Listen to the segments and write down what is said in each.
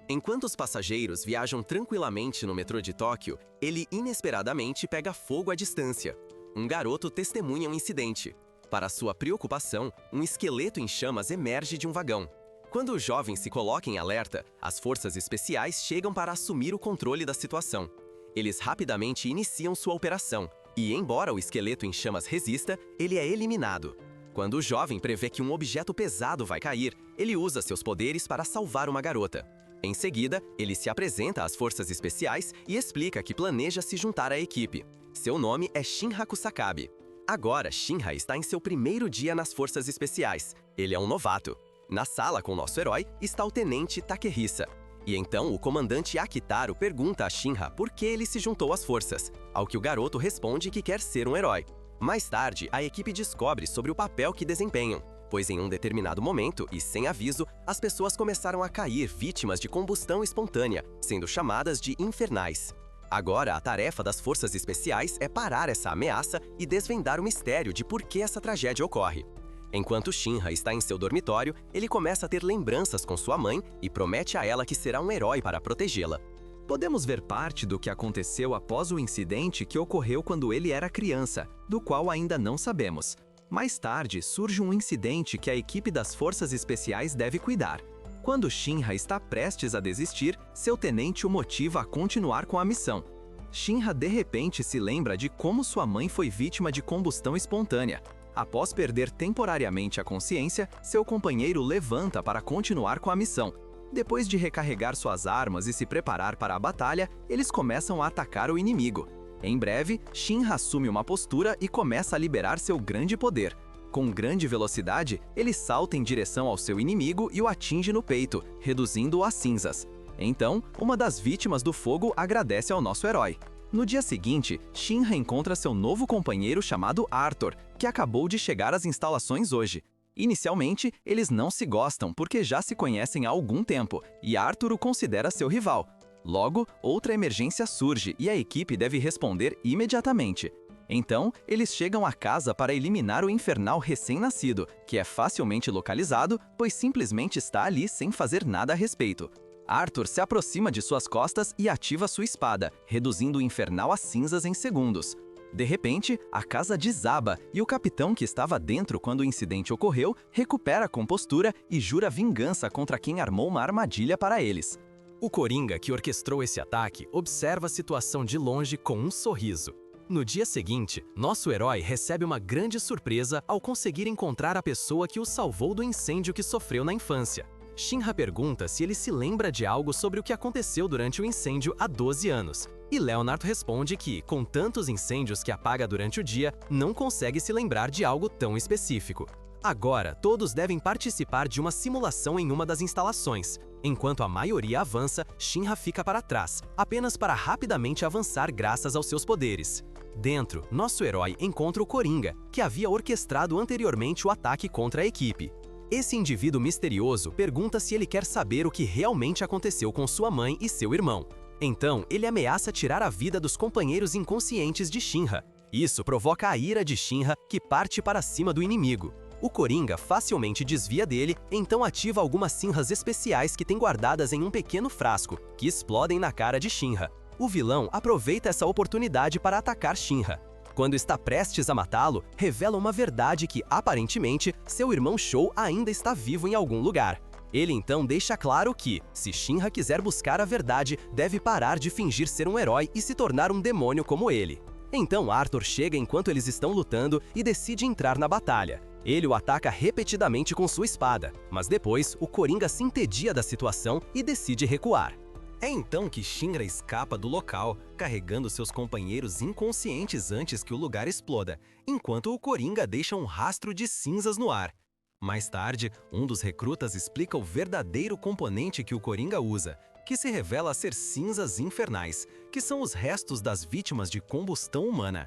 Enquanto os passageiros viajam tranquilamente no metrô de Tóquio, ele inesperadamente pega fogo à distância. Um garoto testemunha um incidente. Para sua preocupação, um esqueleto em chamas emerge de um vagão. Quando o jovem se coloca em alerta, as forças especiais chegam para assumir o controle da situação. Eles rapidamente iniciam sua operação, e embora o esqueleto em chamas resista, ele é eliminado. Quando o jovem prevê que um objeto pesado vai cair, ele usa seus poderes para salvar uma garota. Em seguida, ele se apresenta às forças especiais e explica que planeja se juntar à equipe. Seu nome é Shinra Kusakabe. Agora, Shinra está em seu primeiro dia nas forças especiais. Ele é um novato. Na sala com nosso herói está o tenente Takehisa. E então o comandante Akitaro pergunta a Shinra por que ele se juntou às forças, ao que o garoto responde que quer ser um herói. Mais tarde, a equipe descobre sobre o papel que desempenham, pois em um determinado momento, e sem aviso, as pessoas começaram a cair vítimas de combustão espontânea, sendo chamadas de infernais. Agora, a tarefa das forças especiais é parar essa ameaça e desvendar o mistério de por que essa tragédia ocorre. Enquanto Shinra está em seu dormitório, ele começa a ter lembranças com sua mãe e promete a ela que será um herói para protegê-la. Podemos ver parte do que aconteceu após o incidente que ocorreu quando ele era criança, do qual ainda não sabemos. Mais tarde, surge um incidente que a equipe das forças especiais deve cuidar. Quando Shinra está prestes a desistir, seu tenente o motiva a continuar com a missão. Shinra de repente se lembra de como sua mãe foi vítima de combustão espontânea. Após perder temporariamente a consciência, seu companheiro levanta para continuar com a missão. Depois de recarregar suas armas e se preparar para a batalha, eles começam a atacar o inimigo. Em breve, Shinra assume uma postura e começa a liberar seu grande poder. Com grande velocidade, ele salta em direção ao seu inimigo e o atinge no peito, reduzindo-o a cinzas. Então, uma das vítimas do fogo agradece ao nosso herói. No dia seguinte, Shinra encontra seu novo companheiro chamado Arthur, que acabou de chegar às instalações hoje. Inicialmente, eles não se gostam porque já se conhecem há algum tempo, e Arthur o considera seu rival. Logo, outra emergência surge e a equipe deve responder imediatamente. Então, eles chegam à casa para eliminar o infernal recém-nascido, que é facilmente localizado, pois simplesmente está ali sem fazer nada a respeito. Arthur se aproxima de suas costas e ativa sua espada, reduzindo o infernal a cinzas em segundos. De repente, a casa desaba e o capitão que estava dentro quando o incidente ocorreu recupera a compostura e jura vingança contra quem armou uma armadilha para eles. O Coringa, que orquestrou esse ataque, observa a situação de longe com um sorriso. No dia seguinte, nosso herói recebe uma grande surpresa ao conseguir encontrar a pessoa que o salvou do incêndio que sofreu na infância. Shinra pergunta se ele se lembra de algo sobre o que aconteceu durante o incêndio há 12 anos. E Leonard responde que, com tantos incêndios que apaga durante o dia, não consegue se lembrar de algo tão específico. Agora, todos devem participar de uma simulação em uma das instalações. Enquanto a maioria avança, Shinra fica para trás, apenas para rapidamente avançar graças aos seus poderes. Dentro, nosso herói encontra o Coringa, que havia orquestrado anteriormente o ataque contra a equipe. Esse indivíduo misterioso pergunta se ele quer saber o que realmente aconteceu com sua mãe e seu irmão. Então, ele ameaça tirar a vida dos companheiros inconscientes de Shinra. Isso provoca a ira de Shinra, que parte para cima do inimigo. O Coringa facilmente desvia dele, então ativa algumas cinzas especiais que tem guardadas em um pequeno frasco, que explodem na cara de Shinra. O vilão aproveita essa oportunidade para atacar Shinra. Quando está prestes a matá-lo, revela uma verdade que, aparentemente, seu irmão Shou ainda está vivo em algum lugar. Ele então deixa claro que, se Shinra quiser buscar a verdade, deve parar de fingir ser um herói e se tornar um demônio como ele. Então Arthur chega enquanto eles estão lutando e decide entrar na batalha. Ele o ataca repetidamente com sua espada, mas depois o Coringa se entedia da situação e decide recuar. É então que Shinra escapa do local, carregando seus companheiros inconscientes antes que o lugar exploda, enquanto o Coringa deixa um rastro de cinzas no ar. Mais tarde, um dos recrutas explica o verdadeiro componente que o Coringa usa, que se revela ser cinzas infernais, que são os restos das vítimas de combustão humana.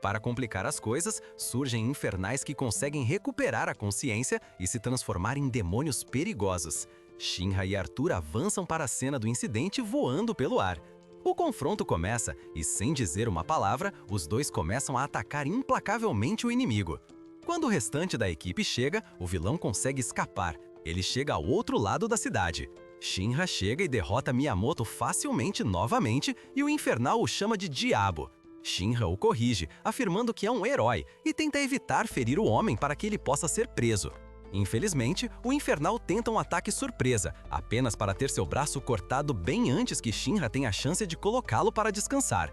Para complicar as coisas, surgem infernais que conseguem recuperar a consciência e se transformar em demônios perigosos. Shinra e Arthur avançam para a cena do incidente voando pelo ar. O confronto começa e, sem dizer uma palavra, os dois começam a atacar implacavelmente o inimigo. Quando o restante da equipe chega, o vilão consegue escapar. Ele chega ao outro lado da cidade. Shinra chega e derrota Miyamoto facilmente novamente e o Infernal o chama de diabo. Shinra o corrige, afirmando que é um herói e tenta evitar ferir o homem para que ele possa ser preso. Infelizmente, o Infernal tenta um ataque surpresa, apenas para ter seu braço cortado bem antes que Shinra tenha a chance de colocá-lo para descansar.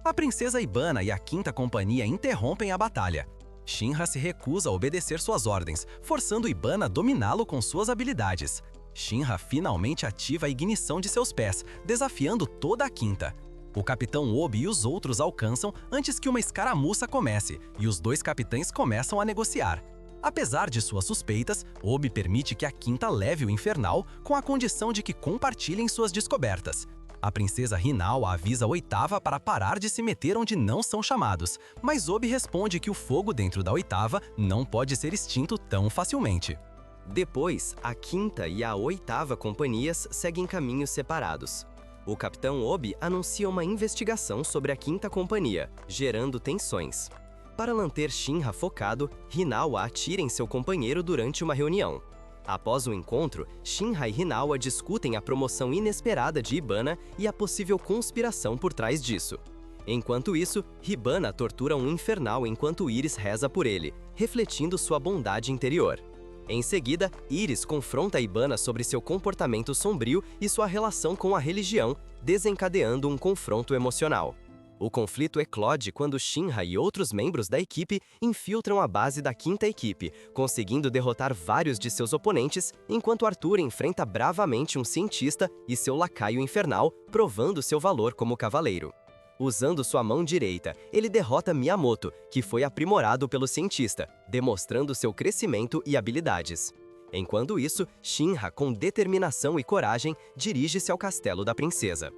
A princesa Ibana e a Quinta Companhia interrompem a batalha. Shinra se recusa a obedecer suas ordens, forçando Ibana a dominá-lo com suas habilidades. Shinra finalmente ativa a ignição de seus pés, desafiando toda a Quinta. O Capitão Obi e os outros alcançam antes que uma escaramuça comece, e os dois capitães começam a negociar. Apesar de suas suspeitas, Obi permite que a Quinta leve o Infernal com a condição de que compartilhem suas descobertas. A princesa Hinao avisa a Oitava para parar de se meter onde não são chamados, mas Obi responde que o fogo dentro da Oitava não pode ser extinto tão facilmente. Depois, a Quinta e a Oitava Companhias seguem caminhos separados. O Capitão Obi anuncia uma investigação sobre a Quinta Companhia, gerando tensões. Para manter Shinra focado, Hinao atira em seu companheiro durante uma reunião. Após o encontro, Shinra e Hinao discutem a promoção inesperada de Ibana e a possível conspiração por trás disso. Enquanto isso, Hibana tortura um Infernal enquanto Iris reza por ele, refletindo sua bondade interior. Em seguida, Iris confronta Ibana sobre seu comportamento sombrio e sua relação com a religião, desencadeando um confronto emocional. O conflito eclode quando Shinra e outros membros da equipe infiltram a base da Quinta Equipe, conseguindo derrotar vários de seus oponentes, enquanto Arthur enfrenta bravamente um cientista e seu lacaio infernal, provando seu valor como cavaleiro. Usando sua mão direita, ele derrota Miyamoto, que foi aprimorado pelo cientista, demonstrando seu crescimento e habilidades. Enquanto isso, Shinra, com determinação e coragem, dirige-se ao castelo da princesa.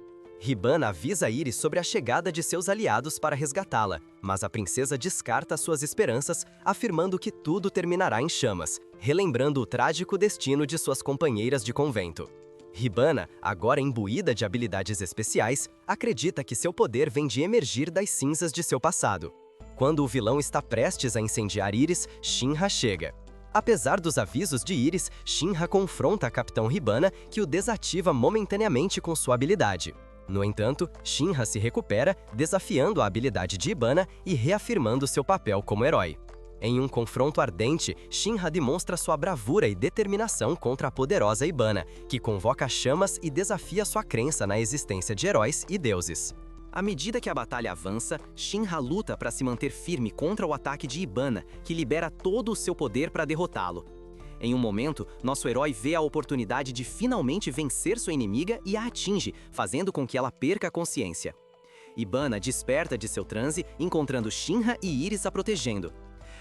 Hibana avisa Iris sobre a chegada de seus aliados para resgatá-la, mas a princesa descarta suas esperanças, afirmando que tudo terminará em chamas, relembrando o trágico destino de suas companheiras de convento. Hibana, agora imbuída de habilidades especiais, acredita que seu poder vem de emergir das cinzas de seu passado. Quando o vilão está prestes a incendiar Iris, Shinra chega. Apesar dos avisos de Iris, Shinra confronta a Capitão Hibana, que o desativa momentaneamente com sua habilidade. No entanto, Shinra se recupera, desafiando a habilidade de Ibana e reafirmando seu papel como herói. Em um confronto ardente, Shinra demonstra sua bravura e determinação contra a poderosa Ibana, que convoca chamas e desafia sua crença na existência de heróis e deuses. À medida que a batalha avança, Shinra luta para se manter firme contra o ataque de Ibana, que libera todo o seu poder para derrotá-lo. Em um momento, nosso herói vê a oportunidade de finalmente vencer sua inimiga e a atinge, fazendo com que ela perca a consciência. Ibana desperta de seu transe, encontrando Shinra e Iris a protegendo.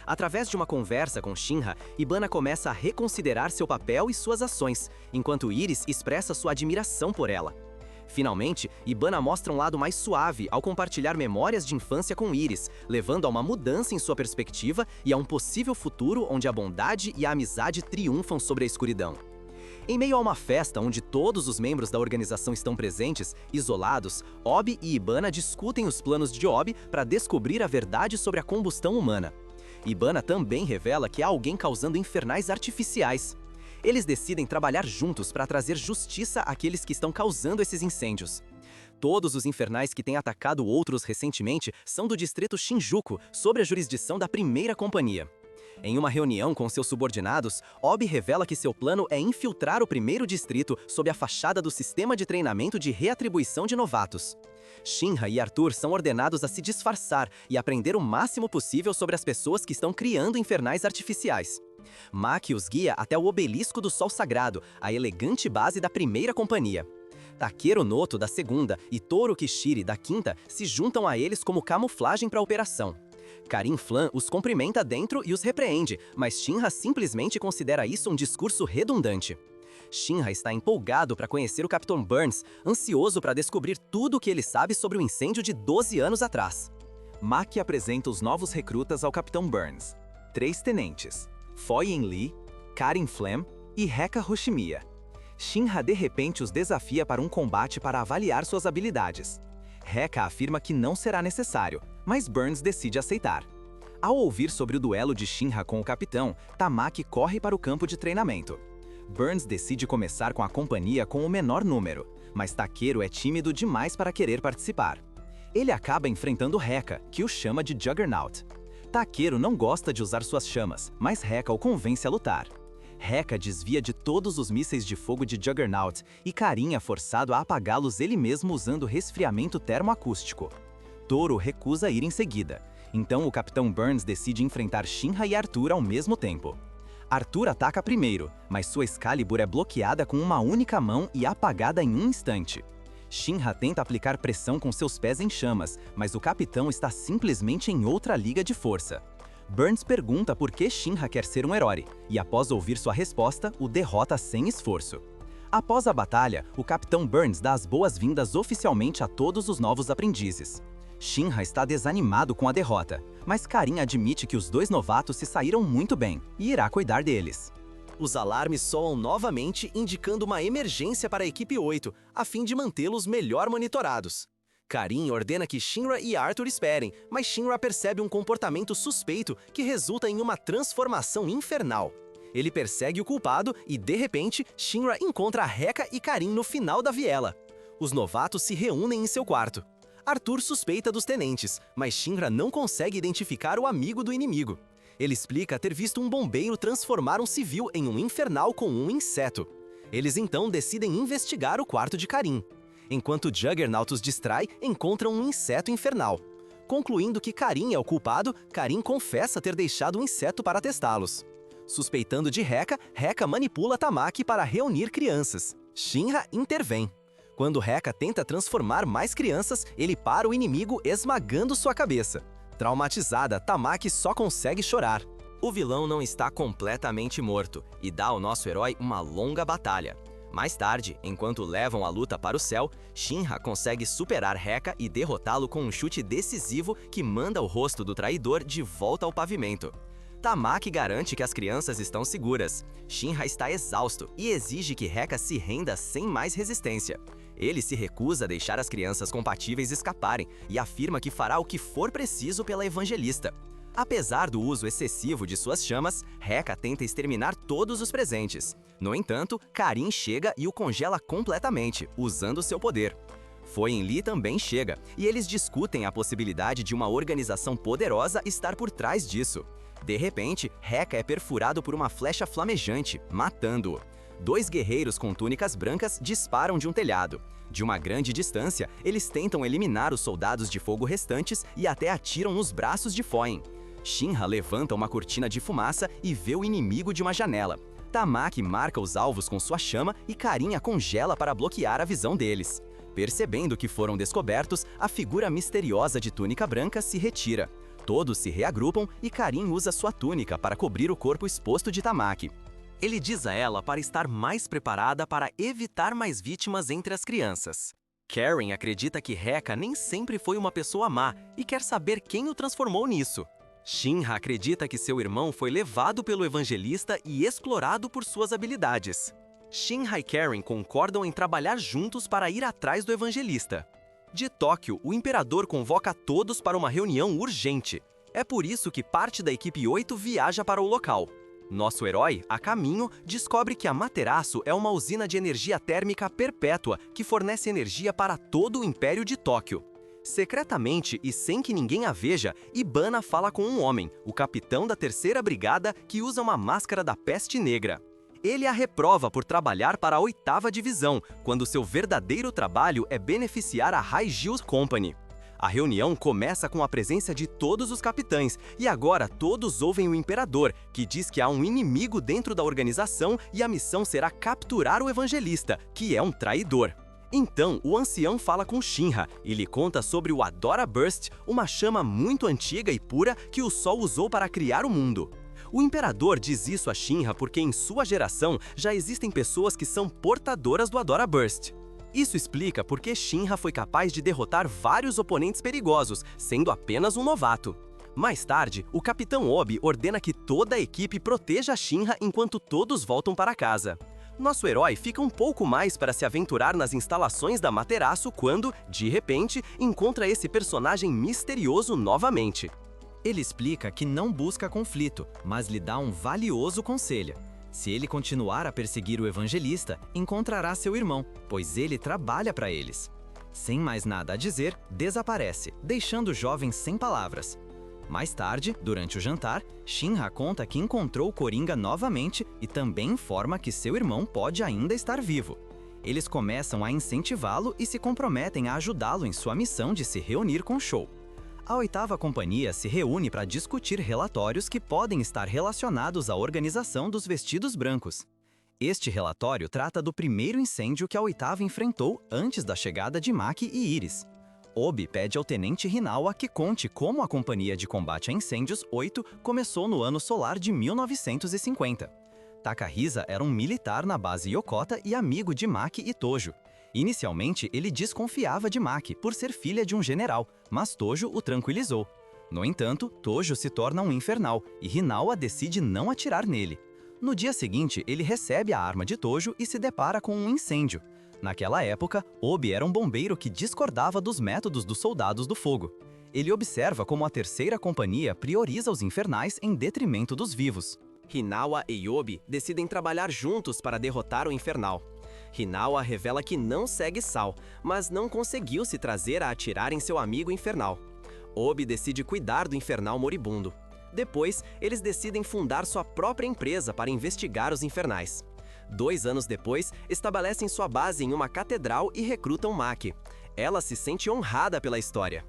Através de uma conversa com Shinra, Ibana começa a reconsiderar seu papel e suas ações, enquanto Iris expressa sua admiração por ela. Finalmente, Ibana mostra um lado mais suave ao compartilhar memórias de infância com Iris, levando a uma mudança em sua perspectiva e a um possível futuro onde a bondade e a amizade triunfam sobre a escuridão. Em meio a uma festa onde todos os membros da organização estão presentes, isolados, Obi e Ibana discutem os planos de Obi para descobrir a verdade sobre a combustão humana. Ibana também revela que há alguém causando infernais artificiais. Eles decidem trabalhar juntos para trazer justiça àqueles que estão causando esses incêndios. Todos os infernais que têm atacado outros recentemente são do distrito Shinjuku, sob a jurisdição da Primeira Companhia. Em uma reunião com seus subordinados, Obi revela que seu plano é infiltrar o primeiro distrito sob a fachada do sistema de treinamento de reatribuição de novatos. Shinra e Arthur são ordenados a se disfarçar e aprender o máximo possível sobre as pessoas que estão criando infernais artificiais. Maki os guia até o Obelisco do Sol Sagrado, a elegante base da Primeira Companhia. Takeru Noto, da Segunda, e Toru Kishiri, da Quinta, se juntam a eles como camuflagem para a operação. Karin Flan os cumprimenta dentro e os repreende, mas Shinra simplesmente considera isso um discurso redundante. Shinra está empolgado para conhecer o Capitão Burns, ansioso para descobrir tudo o que ele sabe sobre o incêndio de 12 anos atrás. Maki apresenta os novos recrutas ao Capitão Burns. 3 tenentes: Foyen Lee, Karin Flam e Heka Hoshimiya. Shinra de repente os desafia para um combate para avaliar suas habilidades. Heka afirma que não será necessário, mas Burns decide aceitar. Ao ouvir sobre o duelo de Shinra com o capitão, Tamaki corre para o campo de treinamento. Burns decide começar com a companhia com o menor número, mas Takeru é tímido demais para querer participar. Ele acaba enfrentando Rekka, que o chama de Juggernaut. Takeru não gosta de usar suas chamas, mas Rekka o convence a lutar. Rekka desvia de todos os mísseis de fogo de Juggernaut e Karin é forçado a apagá-los ele mesmo usando resfriamento termoacústico. Toro recusa ir em seguida, então o Capitão Burns decide enfrentar Shinra e Arthur ao mesmo tempo. Arthur ataca primeiro, mas sua Excalibur é bloqueada com uma única mão e apagada em um instante. Shinra tenta aplicar pressão com seus pés em chamas, mas o capitão está simplesmente em outra liga de força. Burns pergunta por que Shinra quer ser um herói, e após ouvir sua resposta, o derrota sem esforço. Após a batalha, o Capitão Burns dá as boas-vindas oficialmente a todos os novos aprendizes. Shinra está desanimado com a derrota, mas Karin admite que os dois novatos se saíram muito bem e irá cuidar deles. Os alarmes soam novamente, indicando uma emergência para a equipe 8, a fim de mantê-los melhor monitorados. Karin ordena que Shinra e Arthur esperem, mas Shinra percebe um comportamento suspeito que resulta em uma transformação infernal. Ele persegue o culpado e, de repente, Shinra encontra Rekka e Karin no final da viela. Os novatos se reúnem em seu quarto. Arthur suspeita dos tenentes, mas Shinra não consegue identificar o amigo do inimigo. Ele explica ter visto um bombeiro transformar um civil em um infernal com um inseto. Eles então decidem investigar o quarto de Karin. Enquanto Juggernaut os distrai, encontram um inseto infernal. Concluindo que Karin é o culpado, Karin confessa ter deixado o inseto para testá-los. Suspeitando de Rekka, Rekka manipula Tamaki para reunir crianças. Shinra intervém. Quando Rekka tenta transformar mais crianças, ele para o inimigo esmagando sua cabeça. Traumatizada, Tamaki só consegue chorar. O vilão não está completamente morto e dá ao nosso herói uma longa batalha. Mais tarde, enquanto levam a luta para o céu, Shinra consegue superar Rekka e derrotá-lo com um chute decisivo que manda o rosto do traidor de volta ao pavimento. Tamaki garante que as crianças estão seguras. Shinra está exausto e exige que Rekka se renda sem mais resistência. Ele se recusa a deixar as crianças compatíveis escaparem e afirma que fará o que for preciso pela evangelista. Apesar do uso excessivo de suas chamas, Rekka tenta exterminar todos os presentes. No entanto, Karin chega e o congela completamente, usando seu poder. Foin Lee também chega, e eles discutem a possibilidade de uma organização poderosa estar por trás disso. De repente, Rekka é perfurado por uma flecha flamejante, matando-o. Dois guerreiros com túnicas brancas disparam de um telhado. De uma grande distância, eles tentam eliminar os soldados de fogo restantes e até atiram nos braços de Foin. Shinra levanta uma cortina de fumaça e vê o inimigo de uma janela. Tamaki marca os alvos com sua chama e Karin a congela para bloquear a visão deles. Percebendo que foram descobertos, a figura misteriosa de túnica branca se retira. Todos se reagrupam e Karin usa sua túnica para cobrir o corpo exposto de Tamaki. Ele diz a ela para estar mais preparada para evitar mais vítimas entre as crianças. Karin acredita que Rekka nem sempre foi uma pessoa má e quer saber quem o transformou nisso. Shinra acredita que seu irmão foi levado pelo evangelista e explorado por suas habilidades. Shinra e Karin concordam em trabalhar juntos para ir atrás do evangelista. De Tóquio, o imperador convoca todos para uma reunião urgente. É por isso que parte da equipe 8 viaja para o local. Nosso herói, a caminho, descobre que a Materaço é uma usina de energia térmica perpétua que fornece energia para todo o Império de Tóquio. Secretamente e sem que ninguém a veja, Ibana fala com um homem, o capitão da 3ª Brigada, que usa uma máscara da peste negra. Ele a reprova por trabalhar para a 8ª Divisão, quando seu verdadeiro trabalho é beneficiar a Haijil Company. A reunião começa com a presença de todos os capitães, e agora todos ouvem o imperador, que diz que há um inimigo dentro da organização e a missão será capturar o evangelista, que é um traidor. Então, o ancião fala com Shinra e lhe conta sobre o Adora Burst, uma chama muito antiga e pura que o Sol usou para criar o mundo. O imperador diz isso a Shinra porque em sua geração já existem pessoas que são portadoras do Adora Burst. Isso explica por que Shinra foi capaz de derrotar vários oponentes perigosos, sendo apenas um novato. Mais tarde, o Capitão Obi ordena que toda a equipe proteja Shinra enquanto todos voltam para casa. Nosso herói fica um pouco mais para se aventurar nas instalações da Materaço quando, de repente, encontra esse personagem misterioso novamente. Ele explica que não busca conflito, mas lhe dá um valioso conselho. Se ele continuar a perseguir o evangelista, encontrará seu irmão, pois ele trabalha para eles. Sem mais nada a dizer, desaparece, deixando o jovem sem palavras. Mais tarde, durante o jantar, Shinra conta que encontrou Coringa novamente e também informa que seu irmão pode ainda estar vivo. Eles começam a incentivá-lo e se comprometem a ajudá-lo em sua missão de se reunir com Shou. A 8ª Companhia se reúne para discutir relatórios que podem estar relacionados à organização dos Vestidos Brancos. Este relatório trata do primeiro incêndio que a 8ª enfrentou antes da chegada de Maki e Iris. Obi pede ao Tenente Hinawa que conte como a Companhia de Combate a Incêndios 8 começou no ano solar de 1950. Takahisa era um militar na base Yokota e amigo de Maki e Tojo. Inicialmente, ele desconfiava de Maki por ser filha de um general, mas Tojo o tranquilizou. No entanto, Tojo se torna um infernal e Hinawa decide não atirar nele. No dia seguinte, ele recebe a arma de Tojo e se depara com um incêndio. Naquela época, Obi era um bombeiro que discordava dos métodos dos soldados do fogo. Ele observa como a 3ª Companhia prioriza os infernais em detrimento dos vivos. Hinawa e Obi decidem trabalhar juntos para derrotar o infernal. Hinawa revela que não segue Sal, mas não conseguiu se trazer a atirar em seu amigo infernal. Obi decide cuidar do infernal moribundo. Depois, eles decidem fundar sua própria empresa para investigar os infernais. 2 anos depois, estabelecem sua base em uma catedral e recrutam Maki. Ela se sente honrada pela história.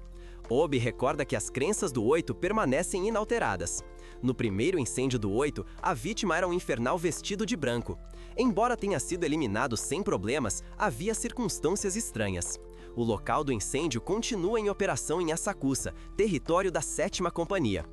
Obi recorda que as crenças do 8 permanecem inalteradas. No primeiro incêndio do 8, a vítima era um infernal vestido de branco. Embora tenha sido eliminado sem problemas, havia circunstâncias estranhas. O local do incêndio continua em operação em Asakusa, território da 7ª Companhia.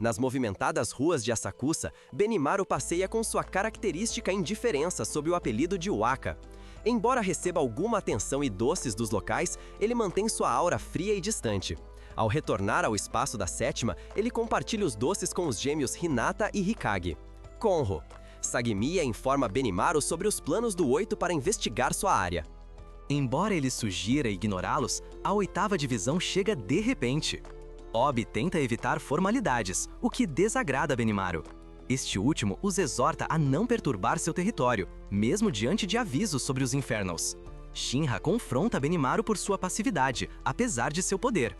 Nas movimentadas ruas de Asakusa, Benimaru passeia com sua característica indiferença sob o apelido de Waka. Embora receba alguma atenção e doces dos locais, ele mantém sua aura fria e distante. Ao retornar ao espaço da 7ª, ele compartilha os doces com os gêmeos Hinata e Hikage. Konro. Sagemiya informa Benimaru sobre os planos do 8 para investigar sua área. Embora ele sugira ignorá-los, a 8ª Divisão chega de repente. Obi tenta evitar formalidades, o que desagrada Benimaru. Este último os exorta a não perturbar seu território, mesmo diante de avisos sobre os Infernals. Shinra confronta Benimaru por sua passividade, apesar de seu poder.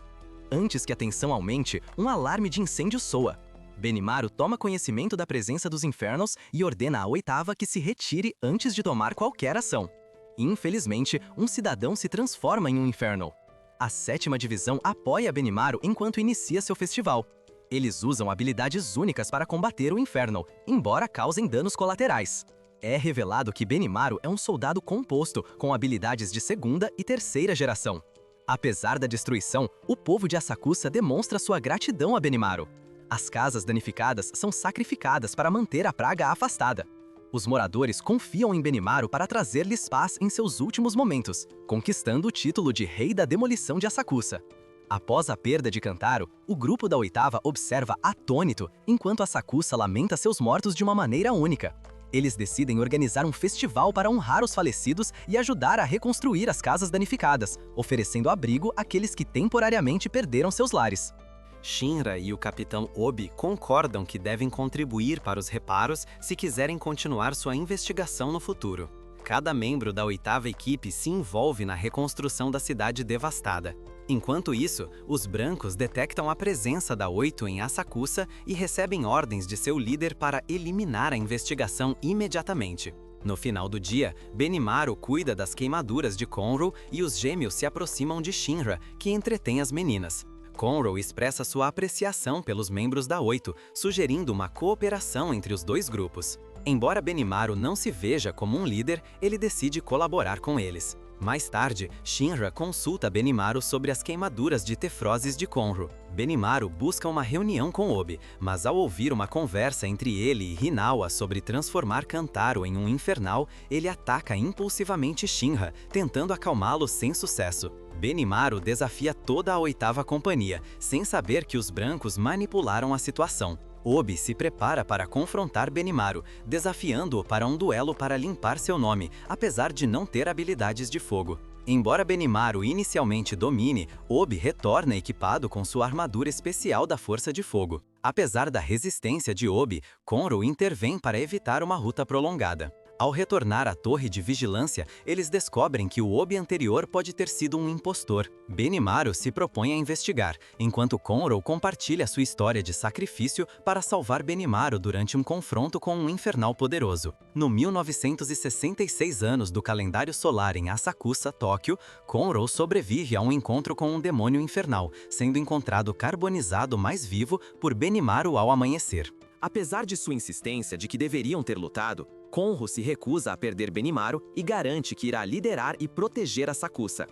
Antes que a tensão aumente, um alarme de incêndio soa. Benimaru toma conhecimento da presença dos Infernals e ordena à 8ª que se retire antes de tomar qualquer ação. Infelizmente, um cidadão se transforma em um Infernal. A 7ª Divisão apoia Benimaru enquanto inicia seu festival. Eles usam habilidades únicas para combater o Infernal, embora causem danos colaterais. É revelado que Benimaru é um soldado composto, com habilidades de 2ª e 3ª geração. Apesar da destruição, o povo de Asakusa demonstra sua gratidão a Benimaru. As casas danificadas são sacrificadas para manter a praga afastada. Os moradores confiam em Benimaru para trazer-lhes paz em seus últimos momentos, conquistando o título de Rei da Demolição de Asakusa. Após a perda de Kantaro, o grupo da 8ª observa atônito, enquanto Asakusa lamenta seus mortos de uma maneira única. Eles decidem organizar um festival para honrar os falecidos e ajudar a reconstruir as casas danificadas, oferecendo abrigo àqueles que temporariamente perderam seus lares. Shinra e o Capitão Obi concordam que devem contribuir para os reparos se quiserem continuar sua investigação no futuro. Cada membro da 8ª equipe se envolve na reconstrução da cidade devastada. Enquanto isso, os brancos detectam a presença da 8 em Asakusa e recebem ordens de seu líder para eliminar a investigação imediatamente. No final do dia, Benimaru cuida das queimaduras de Konro e os gêmeos se aproximam de Shinra, que entretém as meninas. Konro expressa sua apreciação pelos membros da 8, sugerindo uma cooperação entre os dois grupos. Embora Benimaru não se veja como um líder, ele decide colaborar com eles. Mais tarde, Shinra consulta Benimaru sobre as queimaduras de Tefrozes de Konro. Benimaru busca uma reunião com Obi, mas ao ouvir uma conversa entre ele e Hinawa sobre transformar Kantaro em um infernal, ele ataca impulsivamente Shinra, tentando acalmá-lo sem sucesso. Benimaru desafia toda a 8ª Companhia, sem saber que os brancos manipularam a situação. Obi se prepara para confrontar Benimaru, desafiando-o para um duelo para limpar seu nome, apesar de não ter habilidades de fogo. Embora Benimaru inicialmente domine, Obi retorna equipado com sua armadura especial da Força de Fogo. Apesar da resistência de Obi, Conroe intervém para evitar uma luta prolongada. Ao retornar à torre de vigilância, eles descobrem que o Obi anterior pode ter sido um impostor. Benimaru se propõe a investigar, enquanto Conroe compartilha sua história de sacrifício para salvar Benimaru durante um confronto com um infernal poderoso. No 1966 anos do calendário solar em Asakusa, Tóquio, Conroe sobrevive a um encontro com um demônio infernal, sendo encontrado carbonizado mais vivo por Benimaru ao amanhecer. Apesar de sua insistência de que deveriam ter lutado, Conroe se recusa a perder Benimaru e garante que irá liderar e proteger Asakusa.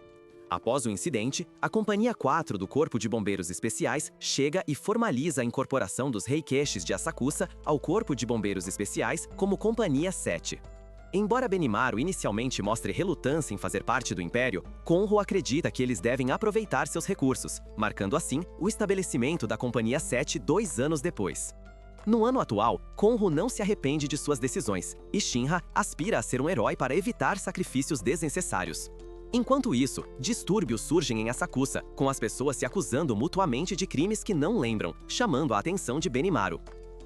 Após o incidente, a Companhia 4 do Corpo de Bombeiros Especiais chega e formaliza a incorporação dos Heikeshis de Asakusa ao Corpo de Bombeiros Especiais como Companhia 7. Embora Benimaru inicialmente mostre relutância em fazer parte do Império, Conroe acredita que eles devem aproveitar seus recursos, marcando assim o estabelecimento da Companhia 7 2 anos depois. No ano atual, Conroe não se arrepende de suas decisões, e Shinra aspira a ser um herói para evitar sacrifícios desnecessários. Enquanto isso, distúrbios surgem em Asakusa, com as pessoas se acusando mutuamente de crimes que não lembram, chamando a atenção de Benimaru.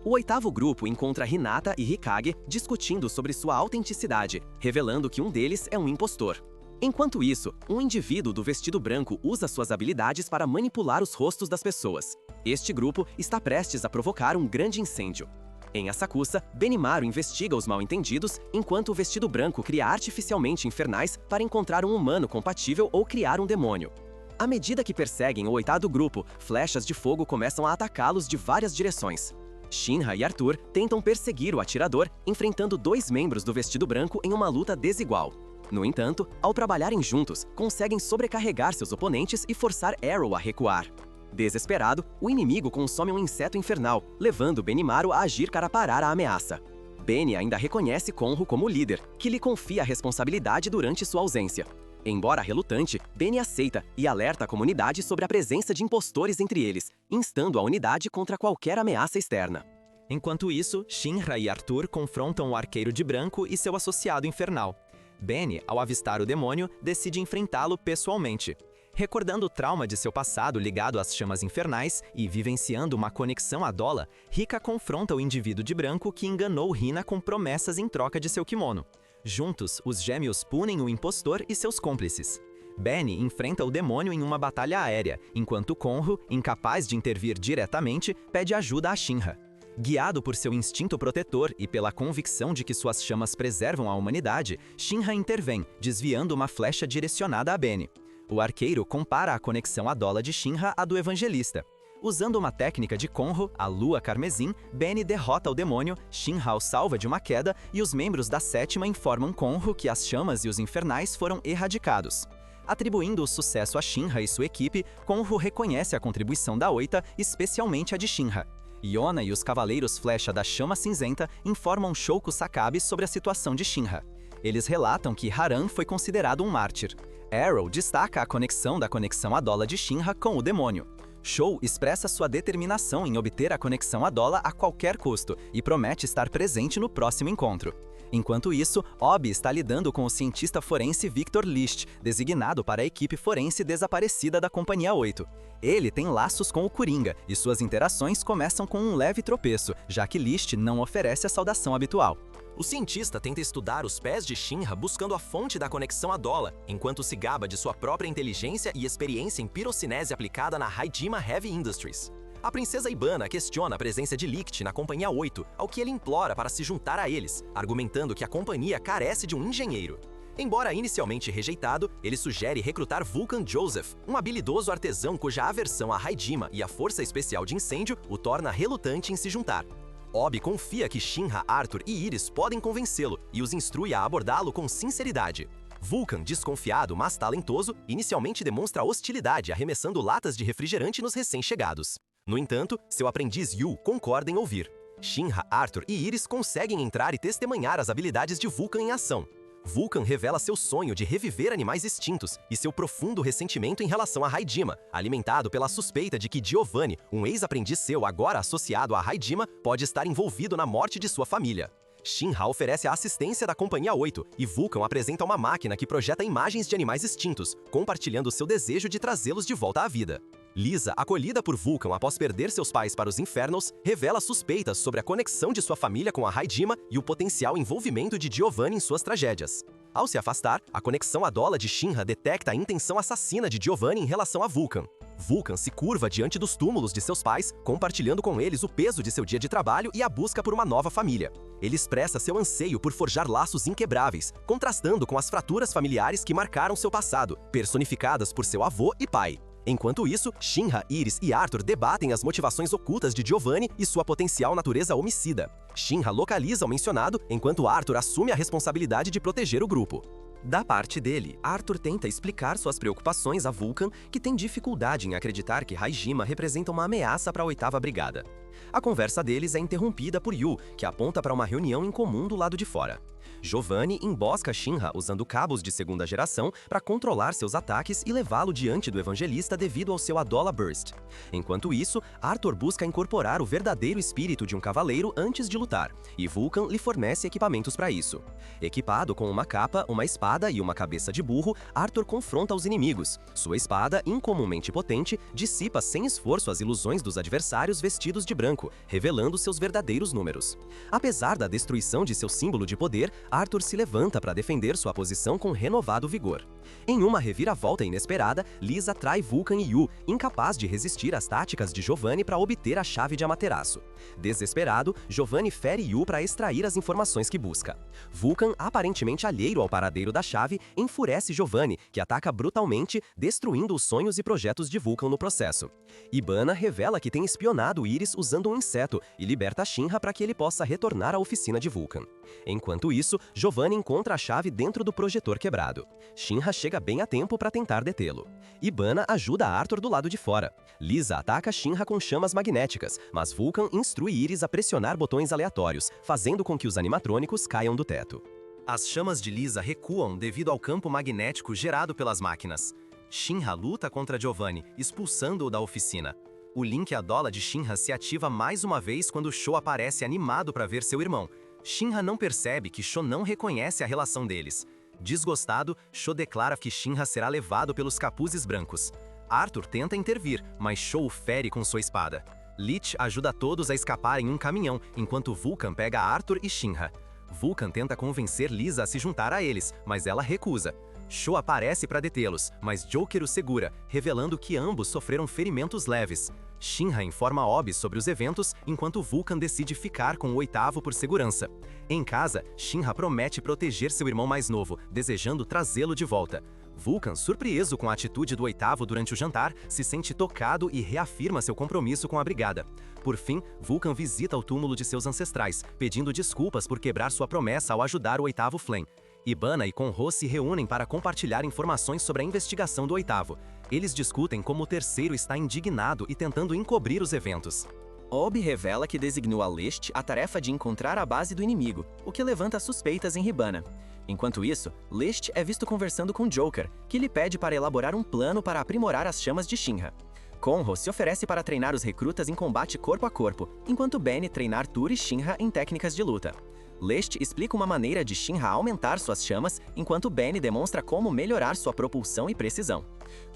O oitavo grupo encontra Hinata e Hikage discutindo sobre sua autenticidade, revelando que um deles é um impostor. Enquanto isso, um indivíduo do vestido branco usa suas habilidades para manipular os rostos das pessoas. Este grupo está prestes a provocar um grande incêndio. Em Asakusa, Benimaru investiga os mal-entendidos, enquanto o vestido branco cria artificialmente infernais para encontrar um humano compatível ou criar um demônio. À medida que perseguem o oitavo grupo, flechas de fogo começam a atacá-los de várias direções. Shinra e Arthur tentam perseguir o atirador, enfrentando dois membros do vestido branco em uma luta desigual. No entanto, ao trabalharem juntos, conseguem sobrecarregar seus oponentes e forçar Arrow a recuar. Desesperado, o inimigo consome um inseto infernal, levando Benimaru a agir para parar a ameaça. Beni ainda reconhece Conroe como líder, que lhe confia a responsabilidade durante sua ausência. Embora relutante, Beni aceita e alerta a comunidade sobre a presença de impostores entre eles, instando a unidade contra qualquer ameaça externa. Enquanto isso, Shinra e Arthur confrontam o Arqueiro de Branco e seu associado infernal. Beni, ao avistar o demônio, decide enfrentá-lo pessoalmente. Recordando o trauma de seu passado ligado às chamas infernais e vivenciando uma conexão à Dola, Rika confronta o indivíduo de branco que enganou Hina com promessas em troca de seu kimono. Juntos, os gêmeos punem o impostor e seus cúmplices. Beni enfrenta o demônio em uma batalha aérea, enquanto Conroe, incapaz de intervir diretamente, pede ajuda a Shinra. Guiado por seu instinto protetor e pela convicção de que suas chamas preservam a humanidade, Shinra intervém, desviando uma flecha direcionada a Beni. O arqueiro compara a conexão à Dola de Shinra à do evangelista. Usando uma técnica de Conroe, a Lua Carmesim, Beni derrota o demônio, Shinra o salva de uma queda e os membros da sétima informam Conroe que as chamas e os infernais foram erradicados. Atribuindo o sucesso a Shinra e sua equipe, Conroe reconhece a contribuição da Oita, especialmente a de Shinra. Yona e os Cavaleiros Flecha da Chama Cinzenta informam Shouko Sakabe sobre a situação de Shinra. Eles relatam que Haran foi considerado um mártir. Arrow destaca a conexão da conexão Adola de Shinra com o demônio. Shou expressa sua determinação em obter a conexão Adola a qualquer custo e promete estar presente no próximo encontro. Enquanto isso, Obi está lidando com o cientista forense Victor List, designado para a equipe forense desaparecida da Companhia 8. Ele tem laços com o Coringa, e suas interações começam com um leve tropeço, já que List não oferece a saudação habitual. O cientista tenta estudar os pés de Shinra buscando a fonte da conexão Adola, enquanto se gaba de sua própria inteligência e experiência em pirocinese aplicada na Haijima Heavy Industries. A princesa Ibana questiona a presença de Licht na Companhia 8, ao que ele implora para se juntar a eles, argumentando que a companhia carece de um engenheiro. Embora inicialmente rejeitado, ele sugere recrutar Vulcan Joseph, um habilidoso artesão cuja aversão a Haijima e a força especial de incêndio o torna relutante em se juntar. Obi confia que Shinra, Arthur e Iris podem convencê-lo e os instrui a abordá-lo com sinceridade. Vulcan, desconfiado mas talentoso, inicialmente demonstra hostilidade arremessando latas de refrigerante nos recém-chegados. No entanto, seu aprendiz Yu concorda em ouvir. Shinra, Arthur e Iris conseguem entrar e testemunhar as habilidades de Vulcan em ação. Vulcan revela seu sonho de reviver animais extintos e seu profundo ressentimento em relação a Haijima, alimentado pela suspeita de que Giovanni, um ex-aprendiz seu agora associado a Haijima, pode estar envolvido na morte de sua família. Shinra oferece a assistência da Companhia 8 e Vulcan apresenta uma máquina que projeta imagens de animais extintos, compartilhando seu desejo de trazê-los de volta à vida. Lisa, acolhida por Vulcan após perder seus pais para os Infernals, revela suspeitas sobre a conexão de sua família com a Haijima e o potencial envolvimento de Giovanni em suas tragédias. Ao se afastar, a conexão adola de Shinra detecta a intenção assassina de Giovanni em relação a Vulcan. Vulcan se curva diante dos túmulos de seus pais, compartilhando com eles o peso de seu dia de trabalho e a busca por uma nova família. Ele expressa seu anseio por forjar laços inquebráveis, contrastando com as fraturas familiares que marcaram seu passado, personificadas por seu avô e pai. Enquanto isso, Shinra, Iris e Arthur debatem as motivações ocultas de Giovanni e sua potencial natureza homicida. Shinra localiza o mencionado, enquanto Arthur assume a responsabilidade de proteger o grupo. Da parte dele, Arthur tenta explicar suas preocupações a Vulcan, que tem dificuldade em acreditar que Haijima representa uma ameaça para a 8ª Brigada. A conversa deles é interrompida por Yu, que aponta para uma reunião em comum do lado de fora. Giovanni embosca Shinra usando cabos de 2ª geração para controlar seus ataques e levá-lo diante do evangelista devido ao seu Adola Burst. Enquanto isso, Arthur busca incorporar o verdadeiro espírito de um cavaleiro antes de lutar, e Vulcan lhe fornece equipamentos para isso. Equipado com uma capa, uma espada e uma cabeça de burro, Arthur confronta os inimigos. Sua espada, incomumente potente, dissipa sem esforço as ilusões dos adversários vestidos de branco, revelando seus verdadeiros números. Apesar da destruição de seu símbolo de poder, Arthur se levanta para defender sua posição com renovado vigor. Em uma reviravolta inesperada, Lisa trai Vulcan e Yu, incapaz de resistir às táticas de Giovanni para obter a chave de Amaterasu. Desesperado, Giovanni fere Yu para extrair as informações que busca. Vulcan, aparentemente alheio ao paradeiro da chave, enfurece Giovanni, que ataca brutalmente, destruindo os sonhos e projetos de Vulcan no processo. Ibana revela que tem espionado Iris usando um inseto e liberta Shinra para que ele possa retornar à oficina de Vulcan. Enquanto isso, Giovanni encontra a chave dentro do projetor quebrado. Shinra chega bem a tempo para tentar detê-lo. Ibana ajuda Arthur do lado de fora. Lisa ataca Shinra com chamas magnéticas, mas Vulcan instrui Iris a pressionar botões aleatórios, fazendo com que os animatrônicos caiam do teto. As chamas de Lisa recuam devido ao campo magnético gerado pelas máquinas. Shinra luta contra Giovanni, expulsando-o da oficina. O Link Adola de Shinra se ativa mais uma vez quando Sho aparece animado para ver seu irmão. Shinra não percebe que Sho não reconhece a relação deles. Desgostado, Sho declara que Shinra será levado pelos capuzes brancos. Arthur tenta intervir, mas Sho o fere com sua espada. Lich ajuda todos a escapar em um caminhão, enquanto Vulcan pega Arthur e Shinra. Vulcan tenta convencer Lisa a se juntar a eles, mas ela recusa. Sho aparece para detê-los, mas Joker o segura, revelando que ambos sofreram ferimentos leves. Shinra informa Obi sobre os eventos, enquanto Vulcan decide ficar com o 8º por segurança. Em casa, Shinra promete proteger seu irmão mais novo, desejando trazê-lo de volta. Vulcan, surpreso com a atitude do 8º durante o jantar, se sente tocado e reafirma seu compromisso com a brigada. Por fim, Vulcan visita o túmulo de seus ancestrais, pedindo desculpas por quebrar sua promessa ao ajudar o 8º Flame. Ibana e Conro se reúnem para compartilhar informações sobre a investigação do 8º. Eles discutem como o 3º está indignado e tentando encobrir os eventos. Obi revela que designou a List a tarefa de encontrar a base do inimigo, o que levanta suspeitas em Hibana. Enquanto isso, List é visto conversando com Joker, que lhe pede para elaborar um plano para aprimorar as chamas de Shinra. Conro se oferece para treinar os recrutas em combate corpo a corpo, enquanto Benny treinar Tur e Shinra em técnicas de luta. List explica uma maneira de Shinra aumentar suas chamas, enquanto Benny demonstra como melhorar sua propulsão e precisão.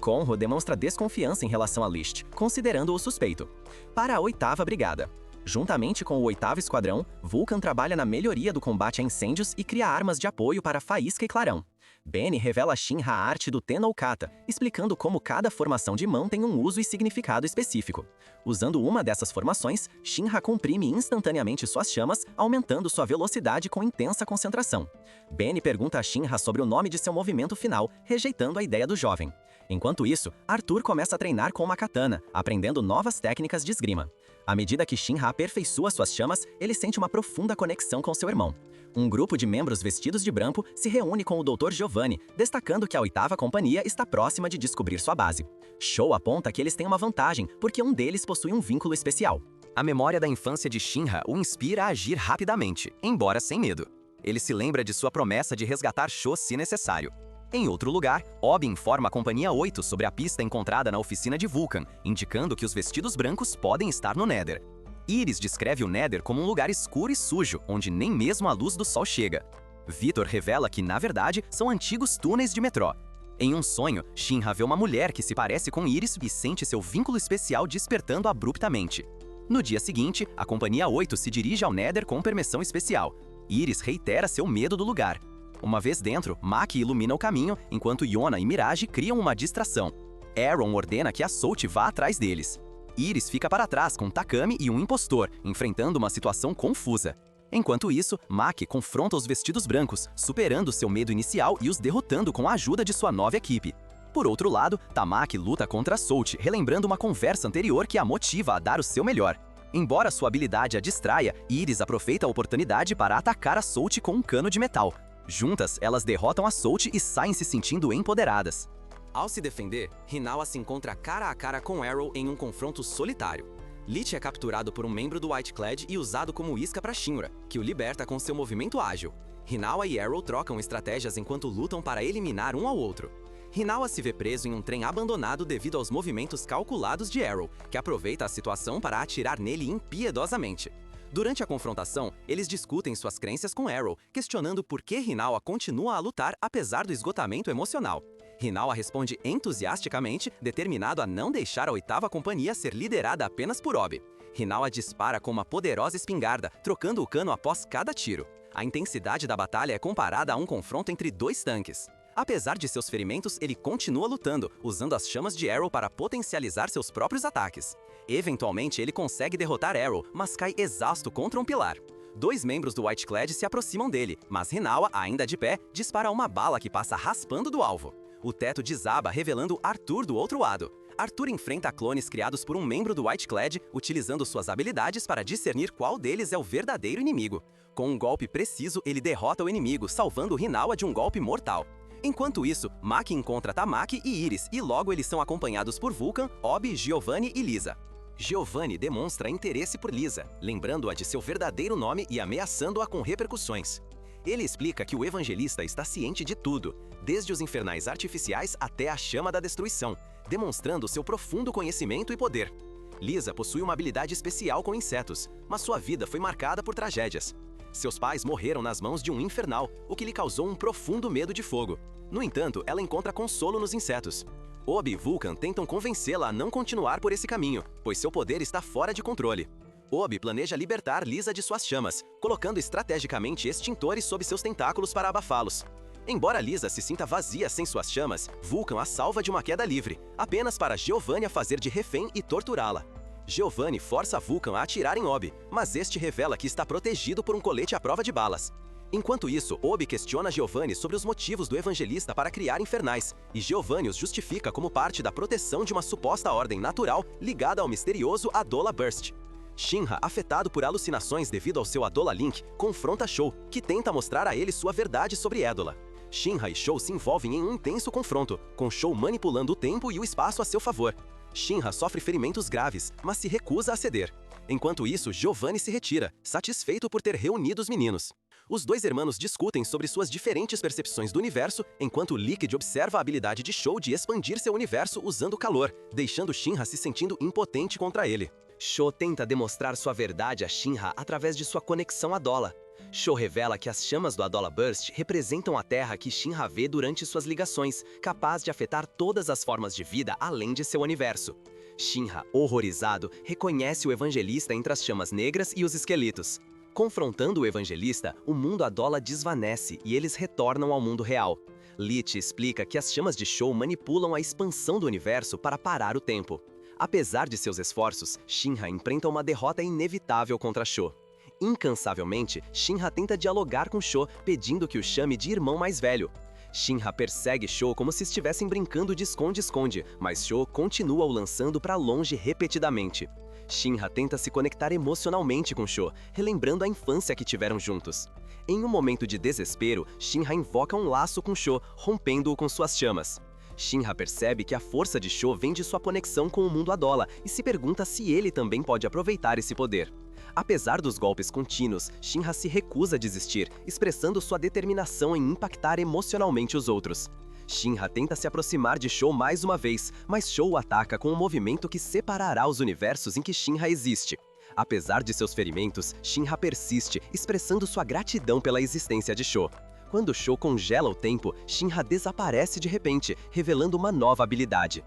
Conro demonstra desconfiança em relação a List, considerando-o suspeito. Para a 8ª Brigada. Juntamente com o 8º Esquadrão, Vulcan trabalha na melhoria do combate a incêndios e cria armas de apoio para Faísca e Clarão. Benny revela a Shinra a arte do Tenno-Kata, explicando como cada formação de mão tem um uso e significado específico. Usando uma dessas formações, Shinra comprime instantaneamente suas chamas, aumentando sua velocidade com intensa concentração. Benny pergunta a Shinra sobre o nome de seu movimento final, rejeitando a ideia do jovem. Enquanto isso, Arthur começa a treinar com uma katana, aprendendo novas técnicas de esgrima. À medida que Shinra aperfeiçoa suas chamas, ele sente uma profunda conexão com seu irmão. Um grupo de membros vestidos de branco se reúne com o Dr. Giovanni, destacando que a 8ª Companhia está próxima de descobrir sua base. Sho aponta que eles têm uma vantagem, porque um deles possui um vínculo especial. A memória da infância de Shinra o inspira a agir rapidamente, embora sem medo. Ele se lembra de sua promessa de resgatar Sho se necessário. Em outro lugar, Obi informa a Companhia 8 sobre a pista encontrada na oficina de Vulcan, indicando que os vestidos brancos podem estar no Nether. Iris descreve o Nether como um lugar escuro e sujo, onde nem mesmo a luz do sol chega. Victor revela que, na verdade, são antigos túneis de metrô. Em um sonho, Shinra vê uma mulher que se parece com Iris e sente seu vínculo especial despertando abruptamente. No dia seguinte, a Companhia 8 se dirige ao Nether com permissão especial. Iris reitera seu medo do lugar. Uma vez dentro, Maki ilumina o caminho, enquanto Yona e Mirage criam uma distração. Aaron ordena que a Salt vá atrás deles. Iris fica para trás com Takami e um impostor, enfrentando uma situação confusa. Enquanto isso, Maki confronta os vestidos brancos, superando seu medo inicial e os derrotando com a ajuda de sua nova equipe. Por outro lado, Tamaki luta contra a Salt, relembrando uma conversa anterior que a motiva a dar o seu melhor. Embora sua habilidade a distraia, Iris aproveita a oportunidade para atacar a Salt com um cano de metal. Juntas, elas derrotam a Salt e saem se sentindo empoderadas. Ao se defender, Hinawa se encontra cara a cara com Arrow em um confronto solitário. Lich é capturado por um membro do Whiteclad e usado como isca para Shinra, que o liberta com seu movimento ágil. Hinawa e Arrow trocam estratégias enquanto lutam para eliminar um ao outro. Hinawa se vê preso em um trem abandonado devido aos movimentos calculados de Arrow, que aproveita a situação para atirar nele impiedosamente. Durante a confrontação, eles discutem suas crenças com Arrow, questionando por que Hinawa continua a lutar apesar do esgotamento emocional. Hinawa responde entusiasticamente, determinado a não deixar a 8ª Companhia ser liderada apenas por Obi. Hinawa dispara com uma poderosa espingarda, trocando o cano após cada tiro. A intensidade da batalha é comparada a um confronto entre dois tanques. Apesar de seus ferimentos, ele continua lutando, usando as chamas de Arrow para potencializar seus próprios ataques. Eventualmente, ele consegue derrotar Arrow, mas cai exausto contra um pilar. Dois membros do Whiteclad se aproximam dele, mas Hinawa, ainda de pé, dispara uma bala que passa raspando do alvo. O teto desaba, revelando Arthur do outro lado. Arthur enfrenta clones criados por um membro do Whiteclad, utilizando suas habilidades para discernir qual deles é o verdadeiro inimigo. Com um golpe preciso, ele derrota o inimigo, salvando Hinawa de um golpe mortal. Enquanto isso, Maki encontra Tamaki e Iris, e logo eles são acompanhados por Vulcan, Obi, Giovanni e Lisa. Giovanni demonstra interesse por Lisa, lembrando-a de seu verdadeiro nome e ameaçando-a com repercussões. Ele explica que o evangelista está ciente de tudo, desde os infernais artificiais até a chama da destruição, demonstrando seu profundo conhecimento e poder. Lisa possui uma habilidade especial com insetos, mas sua vida foi marcada por tragédias. Seus pais morreram nas mãos de um infernal, o que lhe causou um profundo medo de fogo. No entanto, ela encontra consolo nos insetos. Obi e Vulcan tentam convencê-la a não continuar por esse caminho, pois seu poder está fora de controle. Obi planeja libertar Lisa de suas chamas, colocando estrategicamente extintores sob seus tentáculos para abafá-los. Embora Lisa se sinta vazia sem suas chamas, Vulcan a salva de uma queda livre, apenas para Giovanni a fazer de refém e torturá-la. Giovanni força Vulcan a atirar em Obi, mas este revela que está protegido por um colete à prova de balas. Enquanto isso, Obi questiona Giovanni sobre os motivos do evangelista para criar infernais, e Giovanni os justifica como parte da proteção de uma suposta ordem natural ligada ao misterioso Adola Burst. Shinra, afetado por alucinações devido ao seu Adola Link, confronta Shou, que tenta mostrar a ele sua verdade sobre Adola. Shinra e Shou se envolvem em um intenso confronto, com Shou manipulando o tempo e o espaço a seu favor. Shinra sofre ferimentos graves, mas se recusa a ceder. Enquanto isso, Giovanni se retira, satisfeito por ter reunido os meninos. Os dois irmãos discutem sobre suas diferentes percepções do universo, enquanto Liquid observa a habilidade de Shou de expandir seu universo usando calor, deixando Shinra se sentindo impotente contra ele. Shou tenta demonstrar sua verdade a Shinra através de sua conexão a Adola. Shou revela que as chamas do Adola Burst representam a Terra que Shinra vê durante suas ligações, capaz de afetar todas as formas de vida além de seu universo. Shinra, horrorizado, reconhece o evangelista entre as chamas negras e os esqueletos. Confrontando o evangelista, o mundo Adola desvanece e eles retornam ao mundo real. Lich explica que as chamas de Shou manipulam a expansão do universo para parar o tempo. Apesar de seus esforços, Shinra enfrenta uma derrota inevitável contra Shou. Incansavelmente, Shinra tenta dialogar com Shou, pedindo que o chame de irmão mais velho. Shinra persegue Shou como se estivessem brincando de esconde-esconde, mas Shou continua o lançando para longe repetidamente. Shinra tenta se conectar emocionalmente com Shou, relembrando a infância que tiveram juntos. Em um momento de desespero, Shinra invoca um laço com Shou, rompendo-o com suas chamas. Shinra percebe que a força de Shou vem de sua conexão com o mundo Adola e se pergunta se ele também pode aproveitar esse poder. Apesar dos golpes contínuos, Shinra se recusa a desistir, expressando sua determinação em impactar emocionalmente os outros. Shinra tenta se aproximar de Shou mais uma vez, mas Shou o ataca com um movimento que separará os universos em que Shinra existe. Apesar de seus ferimentos, Shinra persiste, expressando sua gratidão pela existência de Sho. Quando Sho congela o tempo, Shinra desaparece de repente, revelando uma nova habilidade.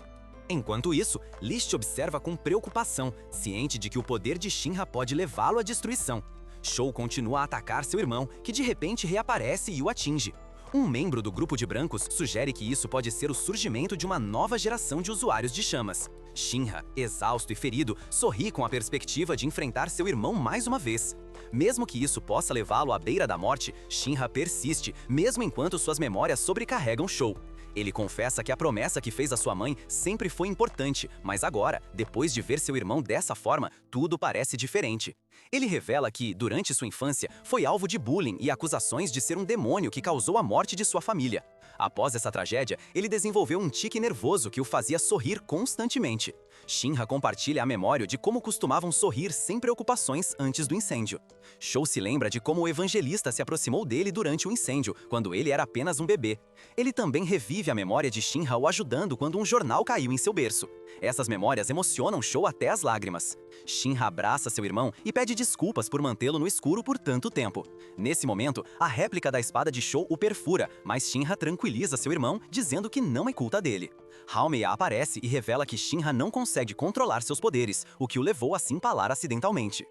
Enquanto isso, List observa com preocupação, ciente de que o poder de Shinra pode levá-lo à destruição. Sho continua a atacar seu irmão, que de repente reaparece e o atinge. Um membro do grupo de brancos sugere que isso pode ser o surgimento de uma nova geração de usuários de chamas. Shinra, exausto e ferido, sorri com a perspectiva de enfrentar seu irmão mais uma vez. Mesmo que isso possa levá-lo à beira da morte, Shinra persiste, mesmo enquanto suas memórias sobrecarregam Sho. Ele confessa que a promessa que fez à sua mãe sempre foi importante, mas agora, depois de ver seu irmão dessa forma, tudo parece diferente. Ele revela que, durante sua infância, foi alvo de bullying e acusações de ser um demônio que causou a morte de sua família. Após essa tragédia, ele desenvolveu um tique nervoso que o fazia sorrir constantemente. Shinra compartilha a memória de como costumavam sorrir sem preocupações antes do incêndio. Sho se lembra de como o evangelista se aproximou dele durante o incêndio, quando ele era apenas um bebê. Ele também revive a memória de Shinra o ajudando quando um jornal caiu em seu berço. Essas memórias emocionam Sho até as lágrimas. Shinra abraça seu irmão e pede desculpas por mantê-lo no escuro por tanto tempo. Nesse momento, a réplica da espada de Sho o perfura, mas Shinra tranquiliza seu irmão, dizendo que não é culpa dele. Haomeia aparece e revela que Shinra não consegue controlar seus poderes, o que o levou a se empalar acidentalmente.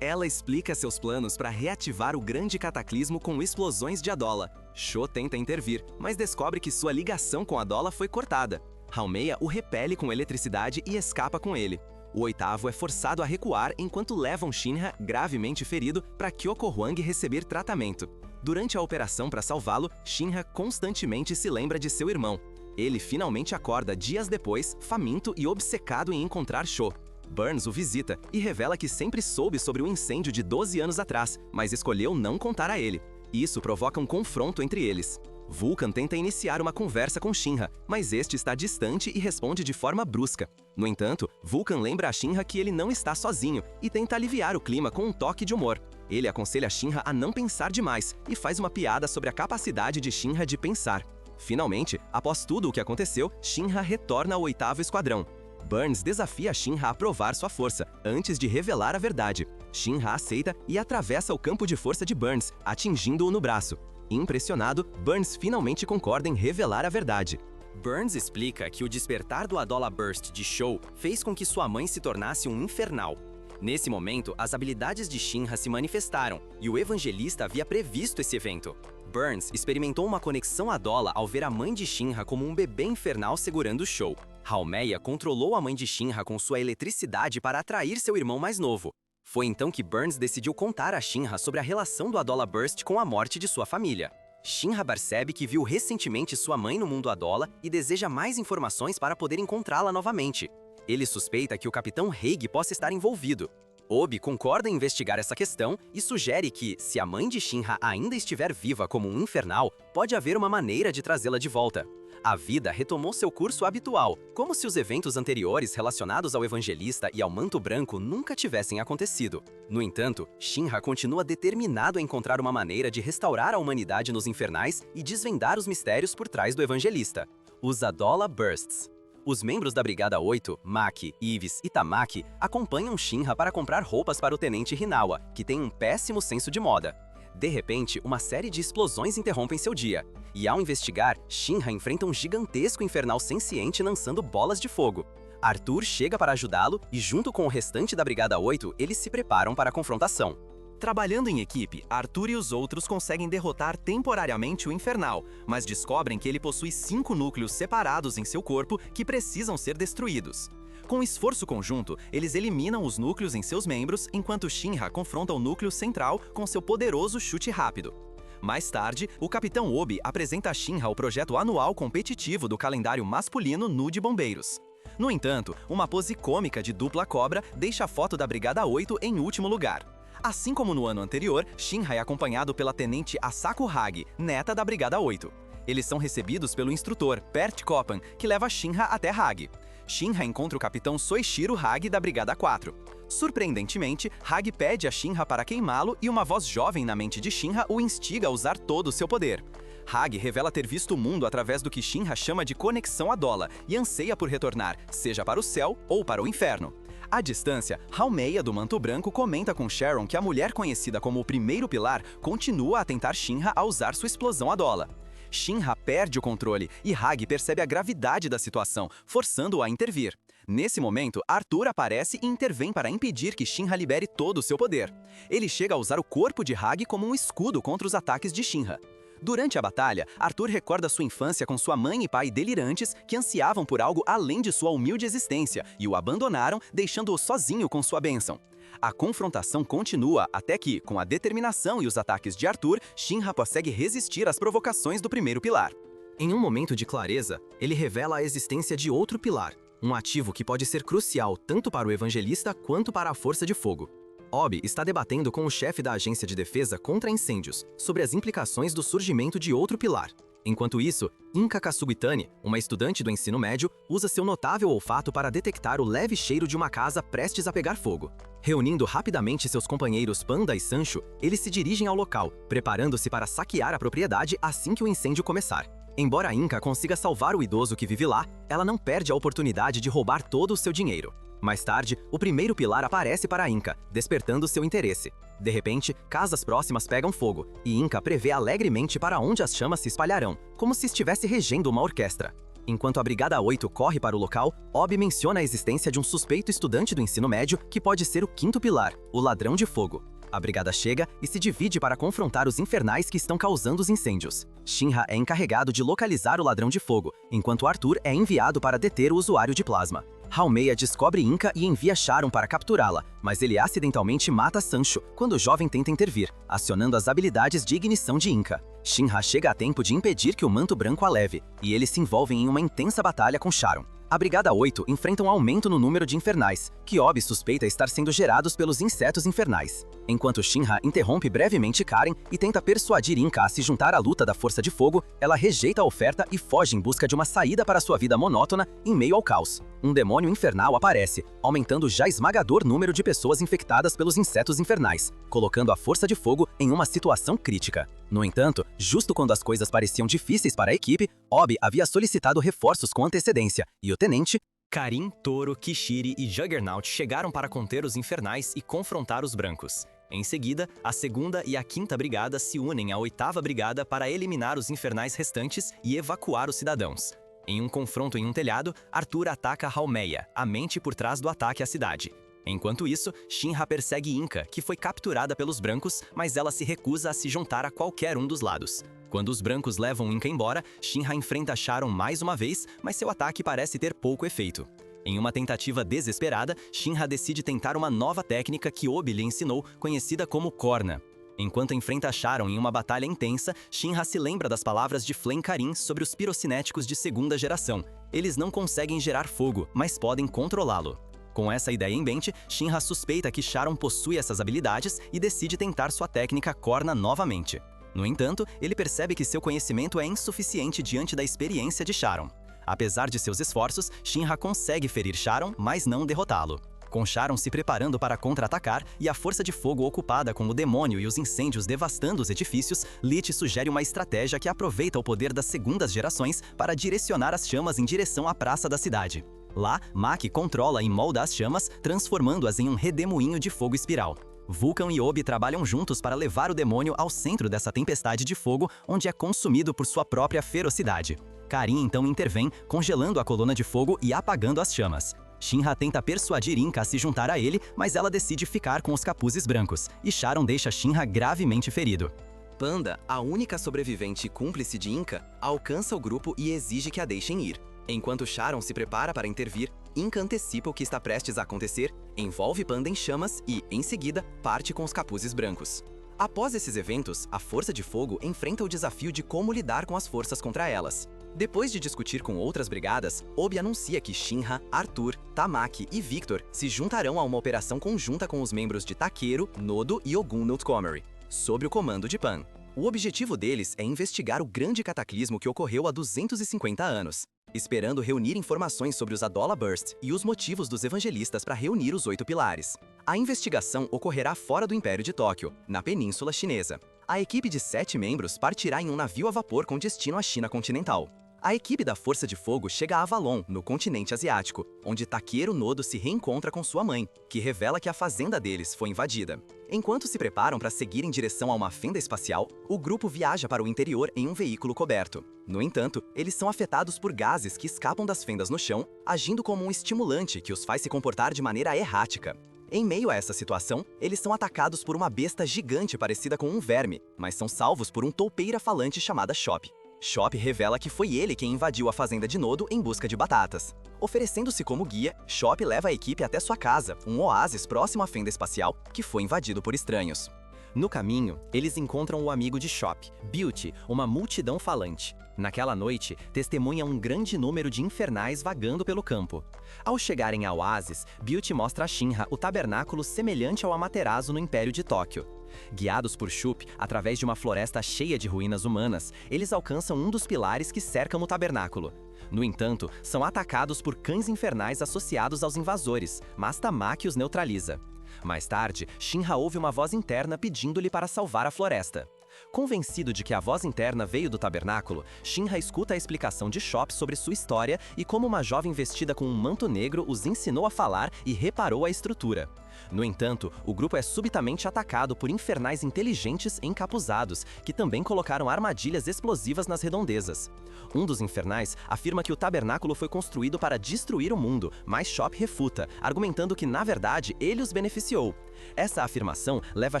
Ela explica seus planos para reativar o grande cataclismo com explosões de Adola. Sho tenta intervir, mas descobre que sua ligação com Adola foi cortada. Haomeia o repele com eletricidade e escapa com ele. O oitavo é forçado a recuar enquanto levam Shinra, gravemente ferido, para Kyoko Hwang receber tratamento. Durante a operação para salvá-lo, Shinra constantemente se lembra de seu irmão. Ele finalmente acorda dias depois, faminto e obcecado em encontrar Sho. Burns o visita e revela que sempre soube sobre o incêndio de 12 anos atrás, mas escolheu não contar a ele. Isso provoca um confronto entre eles. Vulcan tenta iniciar uma conversa com Shinra, mas este está distante e responde de forma brusca. No entanto, Vulcan lembra a Shinra que ele não está sozinho e tenta aliviar o clima com um toque de humor. Ele aconselha Shinra a não pensar demais e faz uma piada sobre a capacidade de Shinra de pensar. Finalmente, após tudo o que aconteceu, Shinra retorna ao oitavo esquadrão. Burns desafia Shinra a provar sua força, antes de revelar a verdade. Shinra aceita e atravessa o campo de força de Burns, atingindo-o no braço. Impressionado, Burns finalmente concorda em revelar a verdade. Burns explica que o despertar do Adola Burst de Sho fez com que sua mãe se tornasse um infernal. Nesse momento, as habilidades de Shinra se manifestaram, e o evangelista havia previsto esse evento. Burns experimentou uma conexão Adola ao ver a mãe de Shinra como um bebê infernal segurando Sho. Haomeia controlou a mãe de Shinra com sua eletricidade para atrair seu irmão mais novo. Foi então que Burns decidiu contar a Shinra sobre a relação do Adola Burst com a morte de sua família. Shinra percebe que viu recentemente sua mãe no mundo Adola e deseja mais informações para poder encontrá-la novamente. Ele suspeita que o Capitão Haig possa estar envolvido. Obi concorda em investigar essa questão e sugere que, se a mãe de Shinra ainda estiver viva como um infernal, pode haver uma maneira de trazê-la de volta. A vida retomou seu curso habitual, como se os eventos anteriores relacionados ao Evangelista e ao Manto Branco nunca tivessem acontecido. No entanto, Shinra continua determinado a encontrar uma maneira de restaurar a humanidade nos infernais e desvendar os mistérios por trás do Evangelista. Os Adola Bursts. Os membros da Brigada 8, Maki, Ives e Tamaki, acompanham Shinra para comprar roupas para o Tenente Hinawa, que tem um péssimo senso de moda. De repente, uma série de explosões interrompem seu dia. E ao investigar, Shinra enfrenta um gigantesco infernal senciente lançando bolas de fogo. Arthur chega para ajudá-lo e, junto com o restante da Brigada 8, eles se preparam para a confrontação. Trabalhando em equipe, Arthur e os outros conseguem derrotar temporariamente o Infernal, mas descobrem que ele possui 5 núcleos separados em seu corpo que precisam ser destruídos. Com esforço conjunto, eles eliminam os núcleos em seus membros, enquanto Shinra confronta o núcleo central com seu poderoso chute rápido. Mais tarde, o Capitão Obi apresenta a Shinra o projeto anual competitivo do calendário masculino nu de bombeiros. No entanto, uma pose cômica de dupla cobra deixa a foto da Brigada 8 em último lugar. Assim como no ano anterior, Shinra é acompanhado pela Tenente Asako Hagi, neta da Brigada 8. Eles são recebidos pelo instrutor, Pert Kopan, que leva Shinra até Hagi. Shinra encontra o Capitão Soichiro Hagi da Brigada 4. Surpreendentemente, Hagi pede a Shinra para queimá-lo e uma voz jovem na mente de Shinra o instiga a usar todo o seu poder. Hagi revela ter visto o mundo através do que Shinra chama de conexão Adola e anseia por retornar, seja para o céu ou para o inferno. À distância, Haomeia do Manto Branco comenta com Sharon que a mulher conhecida como o primeiro pilar continua a tentar Shinra a usar sua explosão Adola. Shinra perde o controle e Hagi percebe a gravidade da situação, forçando-o a intervir. Nesse momento, Arthur aparece e intervém para impedir que Shinra libere todo o seu poder. Ele chega a usar o corpo de Hagi como um escudo contra os ataques de Shinra. Durante a batalha, Arthur recorda sua infância com sua mãe e pai delirantes que ansiavam por algo além de sua humilde existência e o abandonaram, deixando-o sozinho com sua bênção. A confrontação continua até que, com a determinação e os ataques de Arthur, Shinra consegue resistir às provocações do primeiro pilar. Em um momento de clareza, ele revela a existência de outro pilar, um ativo que pode ser crucial tanto para o Evangelista quanto para a Força de Fogo. Obi está debatendo com o chefe da Agência de Defesa contra Incêndios sobre as implicações do surgimento de outro pilar. Enquanto isso, Inka Kasugitani, uma estudante do ensino médio, usa seu notável olfato para detectar o leve cheiro de uma casa prestes a pegar fogo. Reunindo rapidamente seus companheiros Panda e Sancho, eles se dirigem ao local, preparando-se para saquear a propriedade assim que o incêndio começar. Embora Inka consiga salvar o idoso que vive lá, ela não perde a oportunidade de roubar todo o seu dinheiro. Mais tarde, o primeiro pilar aparece para Inka, despertando seu interesse. De repente, casas próximas pegam fogo, e Inka prevê alegremente para onde as chamas se espalharão, como se estivesse regendo uma orquestra. Enquanto a Brigada 8 corre para o local, Obi menciona a existência de um suspeito estudante do ensino médio que pode ser o quinto pilar, o Ladrão de Fogo. A brigada chega e se divide para confrontar os infernais que estão causando os incêndios. Shinra é encarregado de localizar o Ladrão de Fogo, enquanto Arthur é enviado para deter o usuário de plasma. Haomeia descobre Inka e envia Sharon para capturá-la, mas ele acidentalmente mata Sancho quando o jovem tenta intervir, acionando as habilidades de ignição de Inka. Shinra chega a tempo de impedir que o Manto Branco a leve, e eles se envolvem em uma intensa batalha com Sharon. A Brigada 8 enfrenta um aumento no número de infernais, que Obi suspeita estar sendo gerados pelos insetos infernais. Enquanto Shinra interrompe brevemente Karen e tenta persuadir Inka a se juntar à luta da Força de Fogo, ela rejeita a oferta e foge em busca de uma saída para sua vida monótona em meio ao caos. Um demônio infernal aparece, aumentando o já esmagador número de pessoas infectadas pelos insetos infernais, colocando a Força de Fogo em uma situação crítica. No entanto, justo quando as coisas pareciam difíceis para a equipe, Obi havia solicitado reforços com antecedência, e o tenente Karin, Toro, Kishiri e Juggernaut chegaram para conter os infernais e confrontar os brancos. Em seguida, a 2ª e a 5ª Brigada se unem à 8ª Brigada para eliminar os infernais restantes e evacuar os cidadãos. Em um confronto em um telhado, Arthur ataca Haomeia, a mente por trás do ataque à cidade. Enquanto isso, Shinra persegue Inka, que foi capturada pelos brancos, mas ela se recusa a se juntar a qualquer um dos lados. Quando os brancos levam Inka embora, Shinra enfrenta Sharon mais uma vez, mas seu ataque parece ter pouco efeito. Em uma tentativa desesperada, Shinra decide tentar uma nova técnica que Obi lhe ensinou, conhecida como Corna. Enquanto enfrenta Sharon em uma batalha intensa, Shinra se lembra das palavras de Flame Karin sobre os pirocinéticos de 2ª geração. Eles não conseguem gerar fogo, mas podem controlá-lo. Com essa ideia em mente, Shinra suspeita que Sharon possui essas habilidades e decide tentar sua técnica Corna novamente. No entanto, ele percebe que seu conhecimento é insuficiente diante da experiência de Sharon. Apesar de seus esforços, Shinra consegue ferir Sharon, mas não derrotá-lo. Com Sharon se preparando para contra-atacar e a Força de Fogo ocupada com o demônio e os incêndios devastando os edifícios, Lich sugere uma estratégia que aproveita o poder das 2ª gerações para direcionar as chamas em direção à praça da cidade. Lá, Maki controla e molda as chamas, transformando-as em um redemoinho de fogo espiral. Vulcan e Obi trabalham juntos para levar o demônio ao centro dessa tempestade de fogo, onde é consumido por sua própria ferocidade. Karin então intervém, congelando a coluna de fogo e apagando as chamas. Shinra tenta persuadir Inka a se juntar a ele, mas ela decide ficar com os capuzes brancos, e Sharon deixa Shinra gravemente ferido. Panda, a única sobrevivente e cúmplice de Inka, alcança o grupo e exige que a deixem ir. Enquanto Sharon se prepara para intervir, Inka antecipa o que está prestes a acontecer, envolve Panda em chamas e, em seguida, parte com os capuzes brancos. Após esses eventos, a Força de Fogo enfrenta o desafio de como lidar com as forças contra elas. Depois de discutir com outras brigadas, Obi anuncia que Shinra, Arthur, Tamaki e Victor se juntarão a uma operação conjunta com os membros de Takeru, Nodo e Ogun Nutcomery, sob o comando de Pan. O objetivo deles é investigar o grande cataclismo que ocorreu há 250 anos, esperando reunir informações sobre os Adola Burst e os motivos dos evangelistas para reunir os 8 pilares. A investigação ocorrerá fora do Império de Tóquio, na Península Chinesa. A equipe de 7 membros partirá em um navio a vapor com destino à China continental. A equipe da Força de Fogo chega a Avalon, no continente asiático, onde Takeru Nodo se reencontra com sua mãe, que revela que a fazenda deles foi invadida. Enquanto se preparam para seguir em direção a uma fenda espacial, o grupo viaja para o interior em um veículo coberto. No entanto, eles são afetados por gases que escapam das fendas no chão, agindo como um estimulante que os faz se comportar de maneira errática. Em meio a essa situação, eles são atacados por uma besta gigante parecida com um verme, mas são salvos por um toupeira falante chamada Chop. Chop revela que foi ele quem invadiu a fazenda de Nodo em busca de batatas. Oferecendo-se como guia, Chop leva a equipe até sua casa, um oásis próximo à fenda espacial, que foi invadido por estranhos. No caminho, eles encontram o amigo de Chop, Beauty, uma multidão falante. Naquela noite, testemunha um grande número de infernais vagando pelo campo. Ao chegarem ao oásis, Beauty mostra a Shinra o tabernáculo semelhante ao Amaterasu no Império de Tóquio. Guiados por Chup, através de uma floresta cheia de ruínas humanas, eles alcançam um dos pilares que cercam o tabernáculo. No entanto, são atacados por cães infernais associados aos invasores, mas Tamaki os neutraliza. Mais tarde, Shinra ouve uma voz interna pedindo-lhe para salvar a floresta. Convencido de que a voz interna veio do tabernáculo, Shinra escuta a explicação de Chop sobre sua história e como uma jovem vestida com um manto negro os ensinou a falar e reparou a estrutura. No entanto, o grupo é subitamente atacado por infernais inteligentes encapuzados, que também colocaram armadilhas explosivas nas redondezas. Um dos infernais afirma que o tabernáculo foi construído para destruir o mundo, mas Chop refuta, argumentando que, na verdade, ele os beneficiou. Essa afirmação leva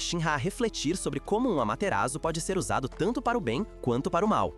Shinra a refletir sobre como um Amaterasu pode ser usado tanto para o bem quanto para o mal.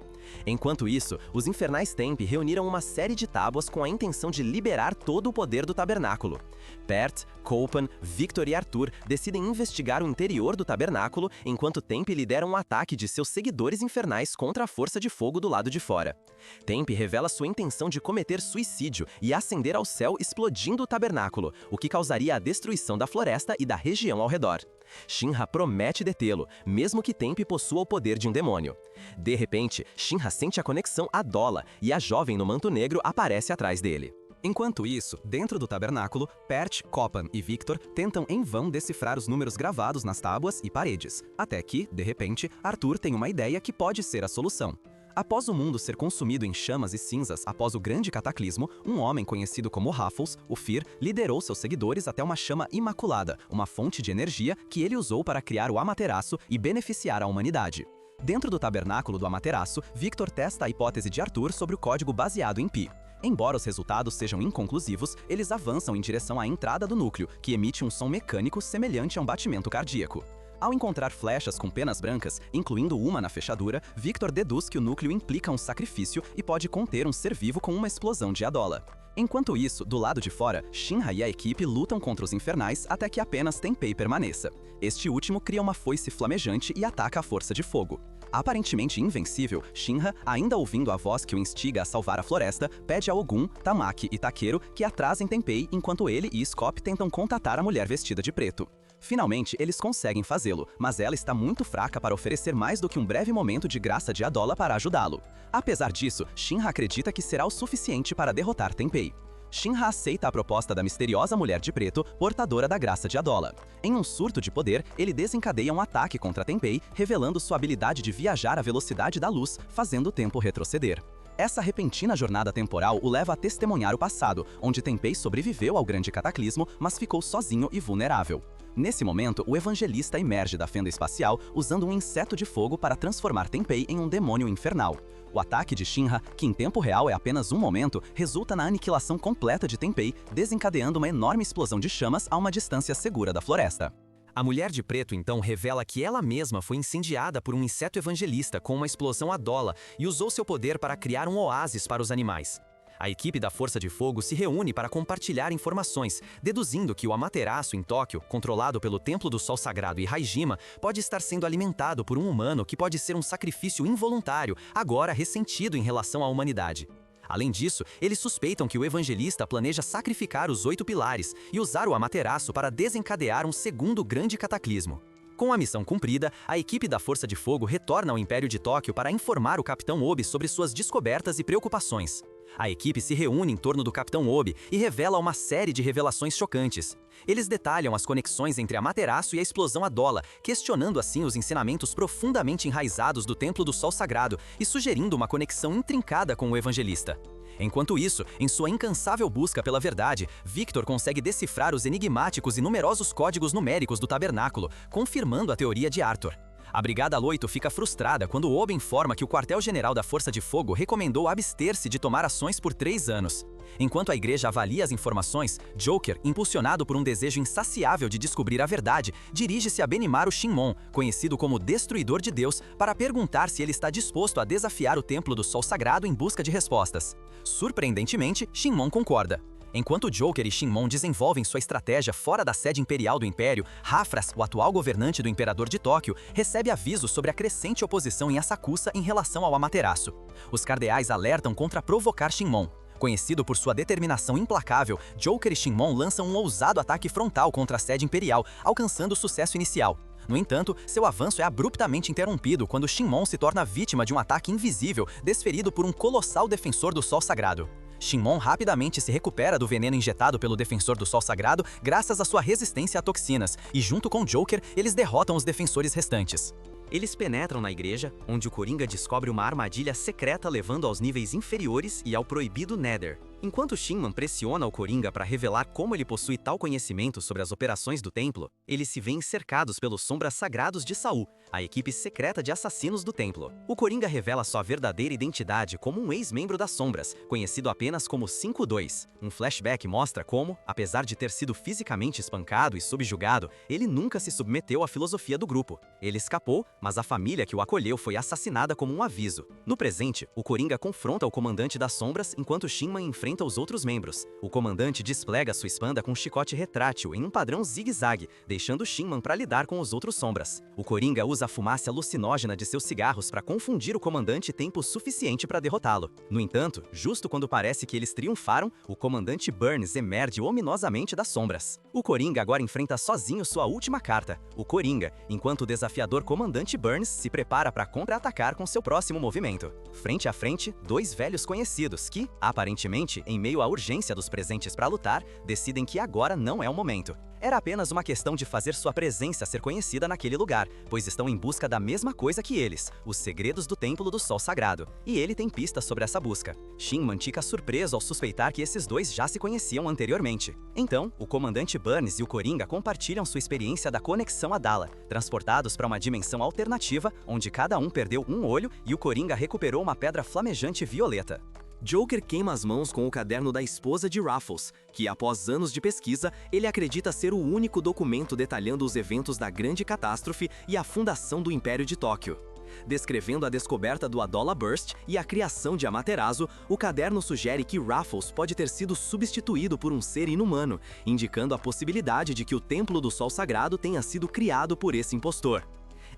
Enquanto isso, os infernais Temp reuniram uma série de tábuas com a intenção de liberar todo o poder do tabernáculo. Pert, Copan, Victor e Arthur decidem investigar o interior do tabernáculo, enquanto Temp lidera um ataque de seus seguidores infernais contra a Força de Fogo do lado de fora. Temp revela sua intenção de cometer suicídio e ascender ao céu explodindo o tabernáculo, o que causaria a destruição da floresta e da região ao redor. Shinra promete detê-lo, mesmo que Temp possua o poder de um demônio. De repente, Shinra sente a conexão a Dola e a jovem no manto negro aparece atrás dele. Enquanto isso, dentro do tabernáculo, Pert, Copan e Victor tentam em vão decifrar os números gravados nas tábuas e paredes, até que, de repente, Arthur tem uma ideia que pode ser a solução. Após o mundo ser consumido em chamas e cinzas após o grande cataclismo, um homem conhecido como Raffles, o Fear, liderou seus seguidores até uma chama imaculada, uma fonte de energia que ele usou para criar o Amaterasu e beneficiar a humanidade. Dentro do tabernáculo do Amaterasu, Victor testa a hipótese de Arthur sobre o código baseado em Pi. Embora os resultados sejam inconclusivos, eles avançam em direção à entrada do núcleo, que emite um som mecânico semelhante a um batimento cardíaco. Ao encontrar flechas com penas brancas, incluindo uma na fechadura, Victor deduz que o núcleo implica um sacrifício e pode conter um ser vivo com uma explosão de Adola. Enquanto isso, do lado de fora, Shinra e a equipe lutam contra os infernais até que apenas Tenpei permaneça. Este último cria uma foice flamejante e ataca a Força de Fogo. Aparentemente invencível, Shinra, ainda ouvindo a voz que o instiga a salvar a floresta, pede a Ogun, Tamaki e Takeru que atrasem Tenpei enquanto ele e Scop tentam contatar a mulher vestida de preto. Finalmente, eles conseguem fazê-lo, mas ela está muito fraca para oferecer mais do que um breve momento de graça de Adola para ajudá-lo. Apesar disso, Shinra acredita que será o suficiente para derrotar Tenpei. Shinra aceita a proposta da misteriosa mulher de preto, portadora da graça de Adola. Em um surto de poder, ele desencadeia um ataque contra Tenpei, revelando sua habilidade de viajar à velocidade da luz, fazendo o tempo retroceder. Essa repentina jornada temporal o leva a testemunhar o passado, onde Tenpei sobreviveu ao grande cataclismo, mas ficou sozinho e vulnerável. Nesse momento, o evangelista emerge da fenda espacial usando um inseto de fogo para transformar Tenpei em um demônio infernal. O ataque de Shinra, que em tempo real é apenas um momento, resulta na aniquilação completa de Tenpei, desencadeando uma enorme explosão de chamas a uma distância segura da floresta. A mulher de preto então revela que ela mesma foi incendiada por um inseto evangelista com uma explosão Adola e usou seu poder para criar um oásis para os animais. A equipe da Força de Fogo se reúne para compartilhar informações, deduzindo que o Amaterasu em Tóquio, controlado pelo Templo do Sol Sagrado e Haijima, pode estar sendo alimentado por um humano que pode ser um sacrifício involuntário, agora ressentido em relação à humanidade. Além disso, eles suspeitam que o evangelista planeja sacrificar os 8 pilares e usar o Amaterasu para desencadear um segundo grande cataclismo. Com a missão cumprida, a equipe da Força de Fogo retorna ao Império de Tóquio para informar o Capitão Obi sobre suas descobertas e preocupações. A equipe se reúne em torno do Capitão Obi e revela uma série de revelações chocantes. Eles detalham as conexões entre Amaterasu e a explosão Adola, questionando assim os ensinamentos profundamente enraizados do Templo do Sol Sagrado e sugerindo uma conexão intrincada com o Evangelista. Enquanto isso, em sua incansável busca pela verdade, Victor consegue decifrar os enigmáticos e numerosos códigos numéricos do tabernáculo, confirmando a teoria de Arthur. A Brigada Loito fica frustrada quando Obi informa que o quartel-general da Força de Fogo recomendou abster-se de tomar ações por 3 anos. Enquanto a igreja avalia as informações, Joker, impulsionado por um desejo insaciável de descobrir a verdade, dirige-se a Benimaru Shinmon, conhecido como Destruidor de Deus, para perguntar se ele está disposto a desafiar o Templo do Sol Sagrado em busca de respostas. Surpreendentemente, Shinmon concorda. Enquanto Joker e Shinmon desenvolvem sua estratégia fora da sede imperial do Império, Hafras, o atual governante do Imperador de Tóquio, recebe aviso sobre a crescente oposição em Asakusa em relação ao Amaterasu. Os cardeais alertam contra provocar Shinmon. Conhecido por sua determinação implacável, Joker e Shinmon lançam um ousado ataque frontal contra a sede imperial, alcançando o sucesso inicial. No entanto, seu avanço é abruptamente interrompido quando Shinmon se torna vítima de um ataque invisível desferido por um colossal defensor do Sol Sagrado. Shinmon rapidamente se recupera do veneno injetado pelo Defensor do Sol Sagrado graças à sua resistência a toxinas, e junto com Joker, eles derrotam os defensores restantes. Eles penetram na igreja, onde o Coringa descobre uma armadilha secreta levando aos níveis inferiores e ao proibido Nether. Enquanto Shinman pressiona o Coringa para revelar como ele possui tal conhecimento sobre as operações do templo, eles se veem cercados pelos sombras sagrados de Saul, a equipe secreta de assassinos do templo. O Coringa revela sua verdadeira identidade como um ex-membro das sombras, conhecido apenas como 5-2. Um flashback mostra como, apesar de ter sido fisicamente espancado e subjugado, ele nunca se submeteu à filosofia do grupo. Ele escapou, mas a família que o acolheu foi assassinada como um aviso. No presente, o Coringa confronta o comandante das sombras enquanto Shinman enfrenta os outros membros. O comandante desplega sua espada com um chicote retrátil em um padrão zigue-zague, deixando Shinman para lidar com os outros sombras. O Coringa usa a fumaça alucinógena de seus cigarros para confundir o comandante tempo suficiente para derrotá-lo. No entanto, justo quando parece que eles triunfaram, o comandante Burns emerge ominosamente das sombras. O Coringa agora enfrenta sozinho sua última carta, o Coringa, enquanto o desafiador comandante Burns se prepara para contra-atacar com seu próximo movimento. Frente a frente, 2 velhos conhecidos que, aparentemente, em meio à urgência dos presentes para lutar, decidem que agora não é o momento. Era apenas uma questão de fazer sua presença ser conhecida naquele lugar, pois estão em busca da mesma coisa que eles, os segredos do Templo do Sol Sagrado. E ele tem pistas sobre essa busca. Shinman fica surpreso ao suspeitar que esses dois já se conheciam anteriormente. Então, o comandante Burns e o Coringa compartilham sua experiência da conexão Adala, transportados para uma dimensão alternativa, onde cada um perdeu um olho e o Coringa recuperou uma pedra flamejante violeta. Joker queima as mãos com o caderno da esposa de Raffles, que após anos de pesquisa, ele acredita ser o único documento detalhando os eventos da Grande Catástrofe e a fundação do Império de Tóquio. Descrevendo a descoberta do Adola Burst e a criação de Amaterasu, o caderno sugere que Raffles pode ter sido substituído por um ser inumano, indicando a possibilidade de que o Templo do Sol Sagrado tenha sido criado por esse impostor.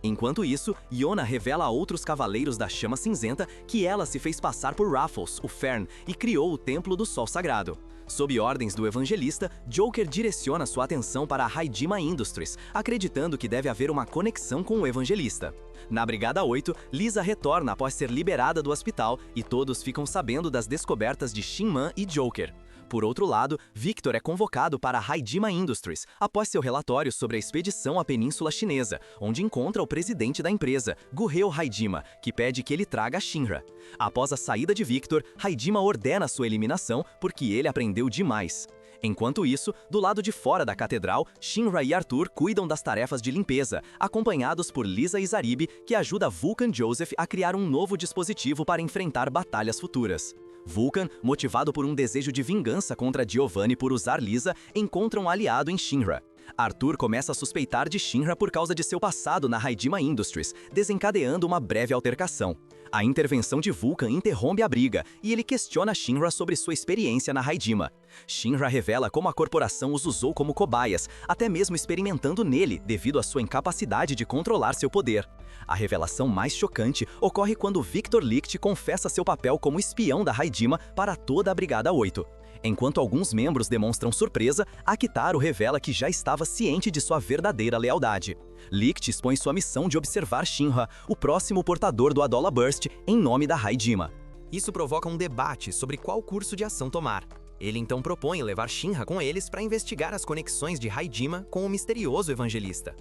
Enquanto isso, Yona revela a outros Cavaleiros da Chama Cinzenta que ela se fez passar por Raffles, o Fern, e criou o Templo do Sol Sagrado. Sob ordens do Evangelista, Joker direciona sua atenção para a Haidima Industries, acreditando que deve haver uma conexão com o Evangelista. Na Brigada 8, Lisa retorna após ser liberada do hospital e todos ficam sabendo das descobertas de Shinman e Joker. Por outro lado, Victor é convocado para a Haidima Industries após seu relatório sobre a expedição à Península Chinesa, onde encontra o presidente da empresa, Guheo Haidima, que pede que ele traga Shinra. Após a saída de Victor, Haidima ordena sua eliminação porque ele aprendeu demais. Enquanto isso, do lado de fora da catedral, Shinra e Arthur cuidam das tarefas de limpeza, acompanhados por Lisa e Zaribe, que ajuda Vulcan Joseph a criar um novo dispositivo para enfrentar batalhas futuras. Vulcan, motivado por um desejo de vingança contra Giovanni por usar Lisa, encontra um aliado em Shinra. Arthur começa a suspeitar de Shinra por causa de seu passado na Haidima Industries, desencadeando uma breve altercação. A intervenção de Vulcan interrompe a briga e ele questiona Shinra sobre sua experiência na Haidima. Shinra revela como a corporação os usou como cobaias, até mesmo experimentando nele devido à sua incapacidade de controlar seu poder. A revelação mais chocante ocorre quando Victor Licht confessa seu papel como espião da Haidima para toda a Brigada 8. Enquanto alguns membros demonstram surpresa, Akitaro revela que já estava ciente de sua verdadeira lealdade. Licht expõe sua missão de observar Shinra, o próximo portador do Adola Burst, em nome da Haidima. Isso provoca um debate sobre qual curso de ação tomar. Ele então propõe levar Shinra com eles para investigar as conexões de Haijima com o misterioso evangelista.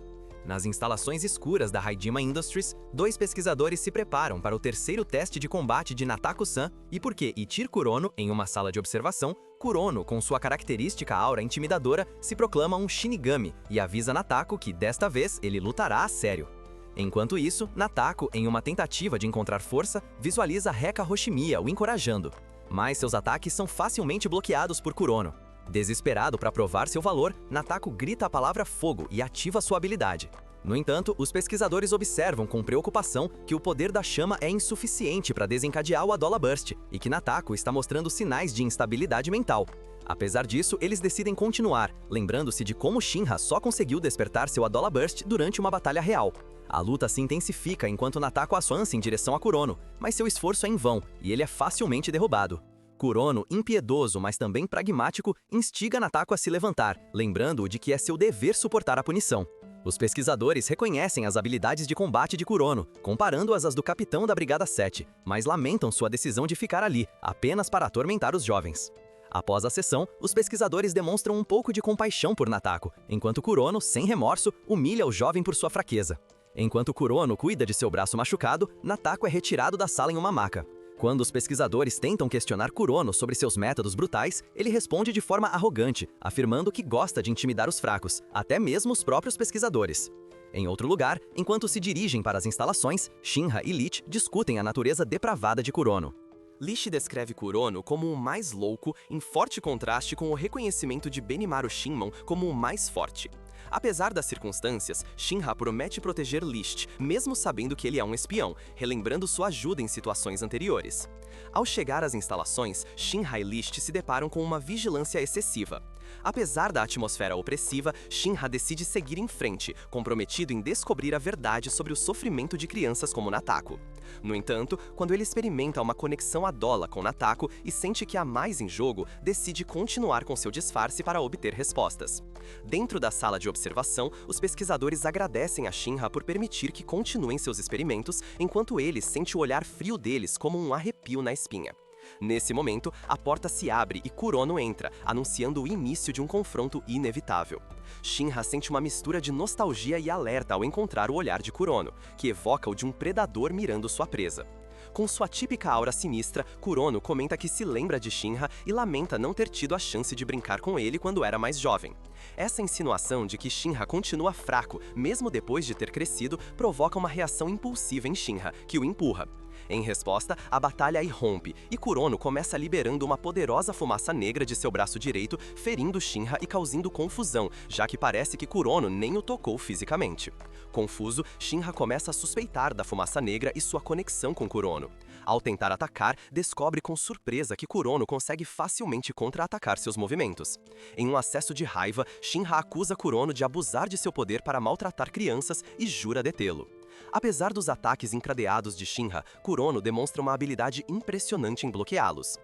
Nas instalações escuras da Haijima Industries, 2 pesquisadores se preparam para o terceiro teste de combate de Natako-san e porque Ichiro Kurono, em uma sala de observação, Kurono, com sua característica aura intimidadora, se proclama um Shinigami e avisa Natako que, desta vez, ele lutará a sério. Enquanto isso, Natako, em uma tentativa de encontrar força, visualiza Heka Hoshimiya o encorajando. Mas seus ataques são facilmente bloqueados por Kurono. Desesperado para provar seu valor, Natako grita a palavra fogo e ativa sua habilidade. No entanto, os pesquisadores observam com preocupação que o poder da chama é insuficiente para desencadear o Adola Burst e que Natako está mostrando sinais de instabilidade mental. Apesar disso, eles decidem continuar, lembrando-se de como Shinra só conseguiu despertar seu Adola Burst durante uma batalha real. A luta se intensifica enquanto Natako avança em direção a Kurono, mas seu esforço é em vão e ele é facilmente derrubado. Kurono, impiedoso, mas também pragmático, instiga Natako a se levantar, lembrando-o de que é seu dever suportar a punição. Os pesquisadores reconhecem as habilidades de combate de Kurono, comparando-as às do capitão da Brigada 7, mas lamentam sua decisão de ficar ali, apenas para atormentar os jovens. Após a sessão, os pesquisadores demonstram um pouco de compaixão por Natako, enquanto Kurono, sem remorso, humilha o jovem por sua fraqueza. Enquanto Kurono cuida de seu braço machucado, Natako é retirado da sala em uma maca. Quando os pesquisadores tentam questionar Kurono sobre seus métodos brutais, ele responde de forma arrogante, afirmando que gosta de intimidar os fracos, até mesmo os próprios pesquisadores. Em outro lugar, enquanto se dirigem para as instalações, Shinra e Lich discutem a natureza depravada de Kurono. Lich descreve Kurono como o mais louco, em forte contraste com o reconhecimento de Benimaru Shinmon como o mais forte. Apesar das circunstâncias, Shinra promete proteger Lich, mesmo sabendo que ele é um espião, relembrando sua ajuda em situações anteriores. Ao chegar às instalações, Shinra e Lich se deparam com uma vigilância excessiva. Apesar da atmosfera opressiva, Shinra decide seguir em frente, comprometido em descobrir a verdade sobre o sofrimento de crianças como Natako. No entanto, quando ele experimenta uma conexão Adola com Natako e sente que há mais em jogo, decide continuar com seu disfarce para obter respostas. Dentro da sala de observação, os pesquisadores agradecem a Shinra por permitir que continuem seus experimentos, enquanto ele sente o olhar frio deles como um arrepio na espinha. Nesse momento, a porta se abre e Kurono entra, anunciando o início de um confronto inevitável. Shinra sente uma mistura de nostalgia e alerta ao encontrar o olhar de Kurono, que evoca o de um predador mirando sua presa. Com sua típica aura sinistra, Kurono comenta que se lembra de Shinra e lamenta não ter tido a chance de brincar com ele quando era mais jovem. Essa insinuação de que Shinra continua fraco, mesmo depois de ter crescido, provoca uma reação impulsiva em Shinra, que o empurra. Em resposta, a batalha irrompe e Kurono começa liberando uma poderosa fumaça negra de seu braço direito, ferindo Shinra e causando confusão, já que parece que Kurono nem o tocou fisicamente. Confuso, Shinra começa a suspeitar da fumaça negra e sua conexão com Kurono. Ao tentar atacar, descobre com surpresa que Kurono consegue facilmente contra-atacar seus movimentos. Em um acesso de raiva, Shinra acusa Kurono de abusar de seu poder para maltratar crianças e jura detê-lo. Apesar dos ataques encadeados de Shinra, Kurono demonstra uma habilidade impressionante em bloqueá-los.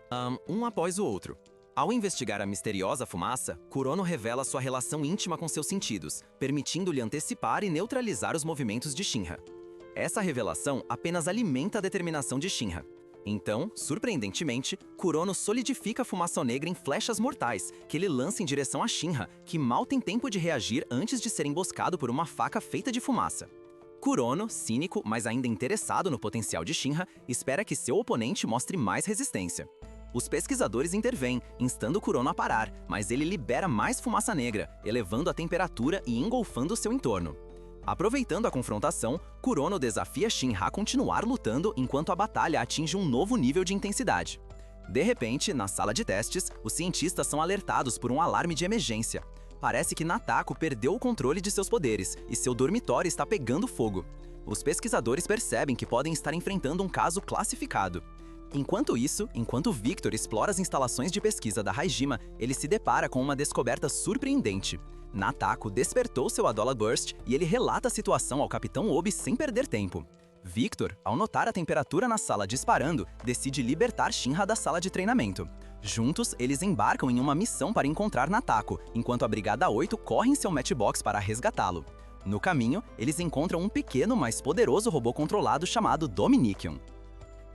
Um após o outro. Ao investigar a misteriosa fumaça, Kurono revela sua relação íntima com seus sentidos, permitindo-lhe antecipar e neutralizar os movimentos de Shinra. Essa revelação apenas alimenta a determinação de Shinra. Então, surpreendentemente, Kurono solidifica a fumaça negra em flechas mortais, que ele lança em direção a Shinra, que mal tem tempo de reagir antes de ser emboscado por uma faca feita de fumaça. Kurono, cínico, mas ainda interessado no potencial de Shinra, espera que seu oponente mostre mais resistência. Os pesquisadores intervêm, instando Kurono a parar, mas ele libera mais fumaça negra, elevando a temperatura e engolfando seu entorno. Aproveitando a confrontação, Kurono desafia Shinra a continuar lutando enquanto a batalha atinge um novo nível de intensidade. De repente, na sala de testes, os cientistas são alertados por um alarme de emergência. Parece que Natako perdeu o controle de seus poderes e seu dormitório está pegando fogo. Os pesquisadores percebem que podem estar enfrentando um caso classificado. Enquanto Victor explora as instalações de pesquisa da Haijima, ele se depara com uma descoberta surpreendente. Natako despertou seu Adola Burst e ele relata a situação ao Capitão Obi sem perder tempo. Victor, ao notar a temperatura na sala disparando, decide libertar Shinra da sala de treinamento. Juntos, eles embarcam em uma missão para encontrar Natako, enquanto a Brigada 8 corre em seu Matchbox para resgatá-lo. No caminho, eles encontram um pequeno, mas poderoso robô controlado chamado Dominikion.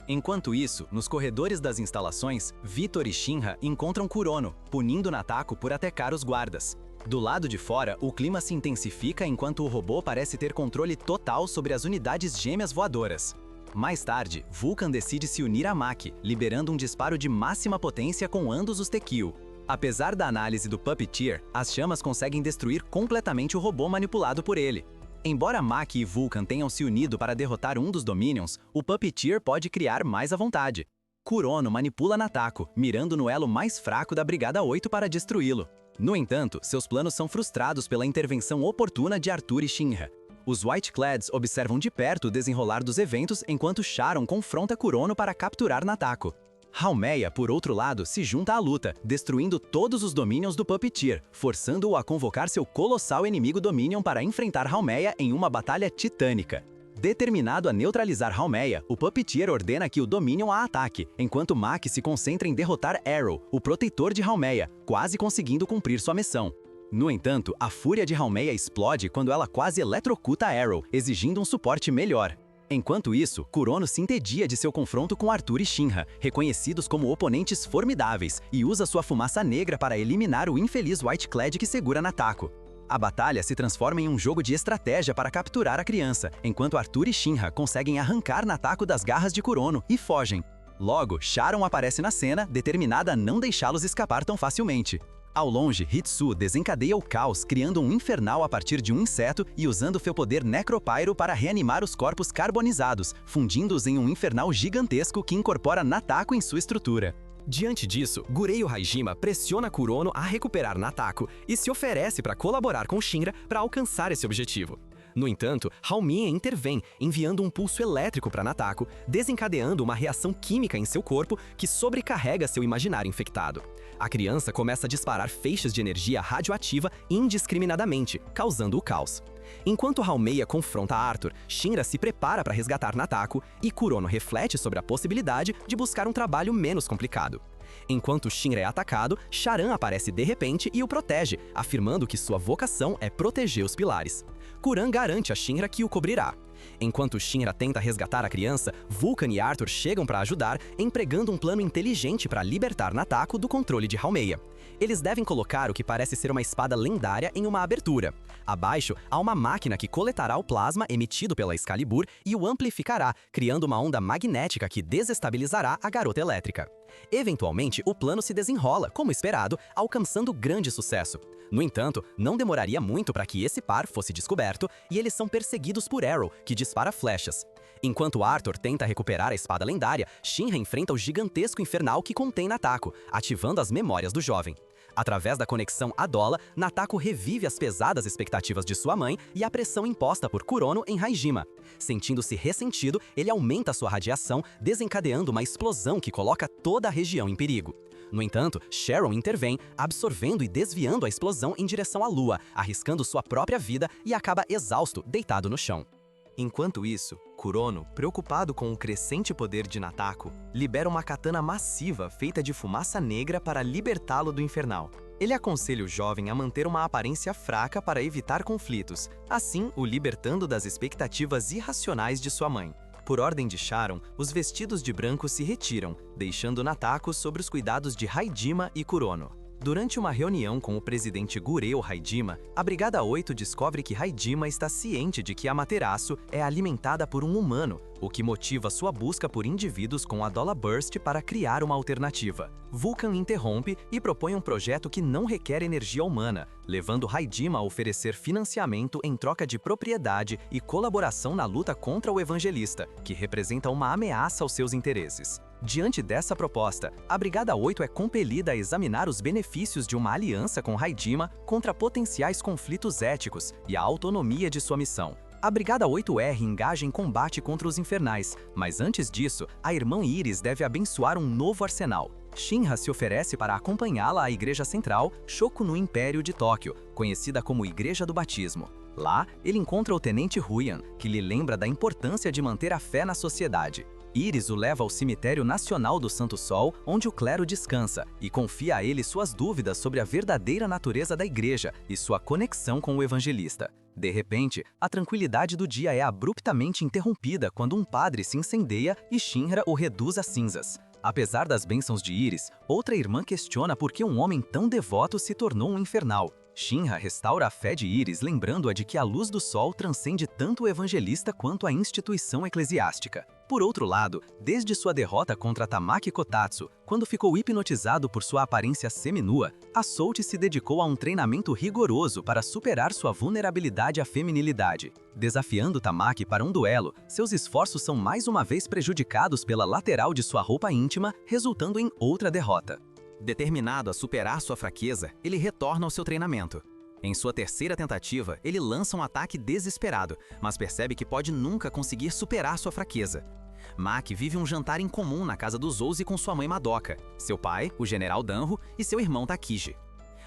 Enquanto isso, nos corredores das instalações, Vitor e Shinra encontram Kurono, punindo Natako por atacar os guardas. Do lado de fora, o clima se intensifica enquanto o robô parece ter controle total sobre as unidades gêmeas voadoras. Mais tarde, Vulcan decide se unir a Maki, liberando um disparo de máxima potência com ambos os Tekio. Apesar da análise do Puppeteer, as chamas conseguem destruir completamente o robô manipulado por ele. Embora Maki e Vulcan tenham se unido para derrotar um dos Dominions, o Puppeteer pode criar mais à vontade. Kurono manipula Natako, mirando no elo mais fraco da Brigada 8 para destruí-lo. No entanto, seus planos são frustrados pela intervenção oportuna de Arthur e Shinra. Os Whiteclads observam de perto o desenrolar dos eventos enquanto Sharon confronta Kurono para capturar Natako. Haumea, por outro lado, se junta à luta, destruindo todos os Dominions do Puppeteer, forçando-o a convocar seu colossal inimigo Dominion para enfrentar Haumea em uma batalha titânica. Determinado a neutralizar Haumea, o Puppeteer ordena que o Dominion a ataque, enquanto Maki se concentra em derrotar Arrow, o protetor de Haumea, quase conseguindo cumprir sua missão. No entanto, a fúria de Haumea explode quando ela quase eletrocuta Arrow, exigindo um suporte melhor. Enquanto isso, Kurono se entedia de seu confronto com Arthur e Shinra, reconhecidos como oponentes formidáveis, e usa sua fumaça negra para eliminar o infeliz Whiteclad que segura Natako. A batalha se transforma em um jogo de estratégia para capturar a criança, enquanto Arthur e Shinra conseguem arrancar Natako das garras de Kurono e fogem. Logo, Sharon aparece na cena, determinada a não deixá-los escapar tão facilmente. Ao longe, Hitsu desencadeia o caos, criando um infernal a partir de um inseto e usando seu poder Necropyro para reanimar os corpos carbonizados, fundindo-os em um infernal gigantesco que incorpora Natako em sua estrutura. Diante disso, Gurei Hajime pressiona Kurono a recuperar Natako e se oferece para colaborar com Shinra para alcançar esse objetivo. No entanto, Haumea intervém, enviando um pulso elétrico para Natako, desencadeando uma reação química em seu corpo que sobrecarrega seu imaginário infectado. A criança começa a disparar feixes de energia radioativa indiscriminadamente, causando o caos. Enquanto Haumea confronta Arthur, Shinra se prepara para resgatar Natako e Kurono reflete sobre a possibilidade de buscar um trabalho menos complicado. Enquanto Shinra é atacado, Charan aparece de repente e o protege, afirmando que sua vocação é proteger os pilares. Kuran garante a Shinra que o cobrirá. Enquanto Shinra tenta resgatar a criança, Vulcan e Arthur chegam para ajudar, empregando um plano inteligente para libertar Natako do controle de Haumea. Eles devem colocar o que parece ser uma espada lendária em uma abertura. Abaixo, há uma máquina que coletará o plasma emitido pela Excalibur e o amplificará, criando uma onda magnética que desestabilizará a garota elétrica. Eventualmente, o plano se desenrola, como esperado, alcançando grande sucesso. No entanto, não demoraria muito para que esse par fosse descoberto e eles são perseguidos por Arrow, que dispara flechas. Enquanto Arthur tenta recuperar a espada lendária, Shinra enfrenta o gigantesco infernal que contém Natako, ativando as memórias do jovem. Através da conexão Adola, Natako revive as pesadas expectativas de sua mãe e a pressão imposta por Kurono em Hajime. Sentindo-se ressentido, ele aumenta sua radiação, desencadeando uma explosão que coloca toda a região em perigo. No entanto, Sharon intervém, absorvendo e desviando a explosão em direção à Lua, arriscando sua própria vida e acaba exausto, deitado no chão. Enquanto isso, Kurono, preocupado com o crescente poder de Natako, libera uma katana massiva feita de fumaça negra para libertá-lo do infernal. Ele aconselha o jovem a manter uma aparência fraca para evitar conflitos, assim o libertando das expectativas irracionais de sua mãe. Por ordem de Sharon, os vestidos de branco se retiram, deixando Natako sob os cuidados de Hajime e Kurono. Durante uma reunião com o presidente Gurei Hajime, a Brigada 8 descobre que Hajime está ciente de que Amaterasu é alimentada por um humano, o que motiva sua busca por indivíduos com a Adola Burst para criar uma alternativa. Vulcan interrompe e propõe um projeto que não requer energia humana, levando Hajime a oferecer financiamento em troca de propriedade e colaboração na luta contra o Evangelista, que representa uma ameaça aos seus interesses. Diante dessa proposta, a Brigada 8 é compelida a examinar os benefícios de uma aliança com Hajime contra potenciais conflitos éticos e a autonomia de sua missão. A Brigada 8R engaja em combate contra os Infernais, mas antes disso, a irmã Iris deve abençoar um novo arsenal. Shinra se oferece para acompanhá-la à Igreja Central, Shoku no Império de Tóquio, conhecida como Igreja do Batismo. Lá, ele encontra o Tenente Huyan, que lhe lembra da importância de manter a fé na sociedade. Iris o leva ao Cemitério Nacional do Santo Sol, onde o clero descansa, e confia a ele suas dúvidas sobre a verdadeira natureza da igreja e sua conexão com o evangelista. De repente, a tranquilidade do dia é abruptamente interrompida quando um padre se incendeia e Shinra o reduz a cinzas. Apesar das bênçãos de Iris, outra irmã questiona por que um homem tão devoto se tornou um infernal. Shinra restaura a fé de Iris, lembrando-a de que a luz do sol transcende tanto o evangelista quanto a instituição eclesiástica. Por outro lado, desde sua derrota contra Tamaki Kotatsu, quando ficou hipnotizado por sua aparência seminua, Assault se dedicou a um treinamento rigoroso para superar sua vulnerabilidade à feminilidade. Desafiando Tamaki para um duelo, seus esforços são mais uma vez prejudicados pela lateral de sua roupa íntima, resultando em outra derrota. Determinado a superar sua fraqueza, ele retorna ao seu treinamento. Em sua terceira tentativa, ele lança um ataque desesperado, mas percebe que pode nunca conseguir superar sua fraqueza. Maki vive um jantar incomum na casa dos Ouse com sua mãe Madoka, seu pai, o General Danro, e seu irmão Takiji.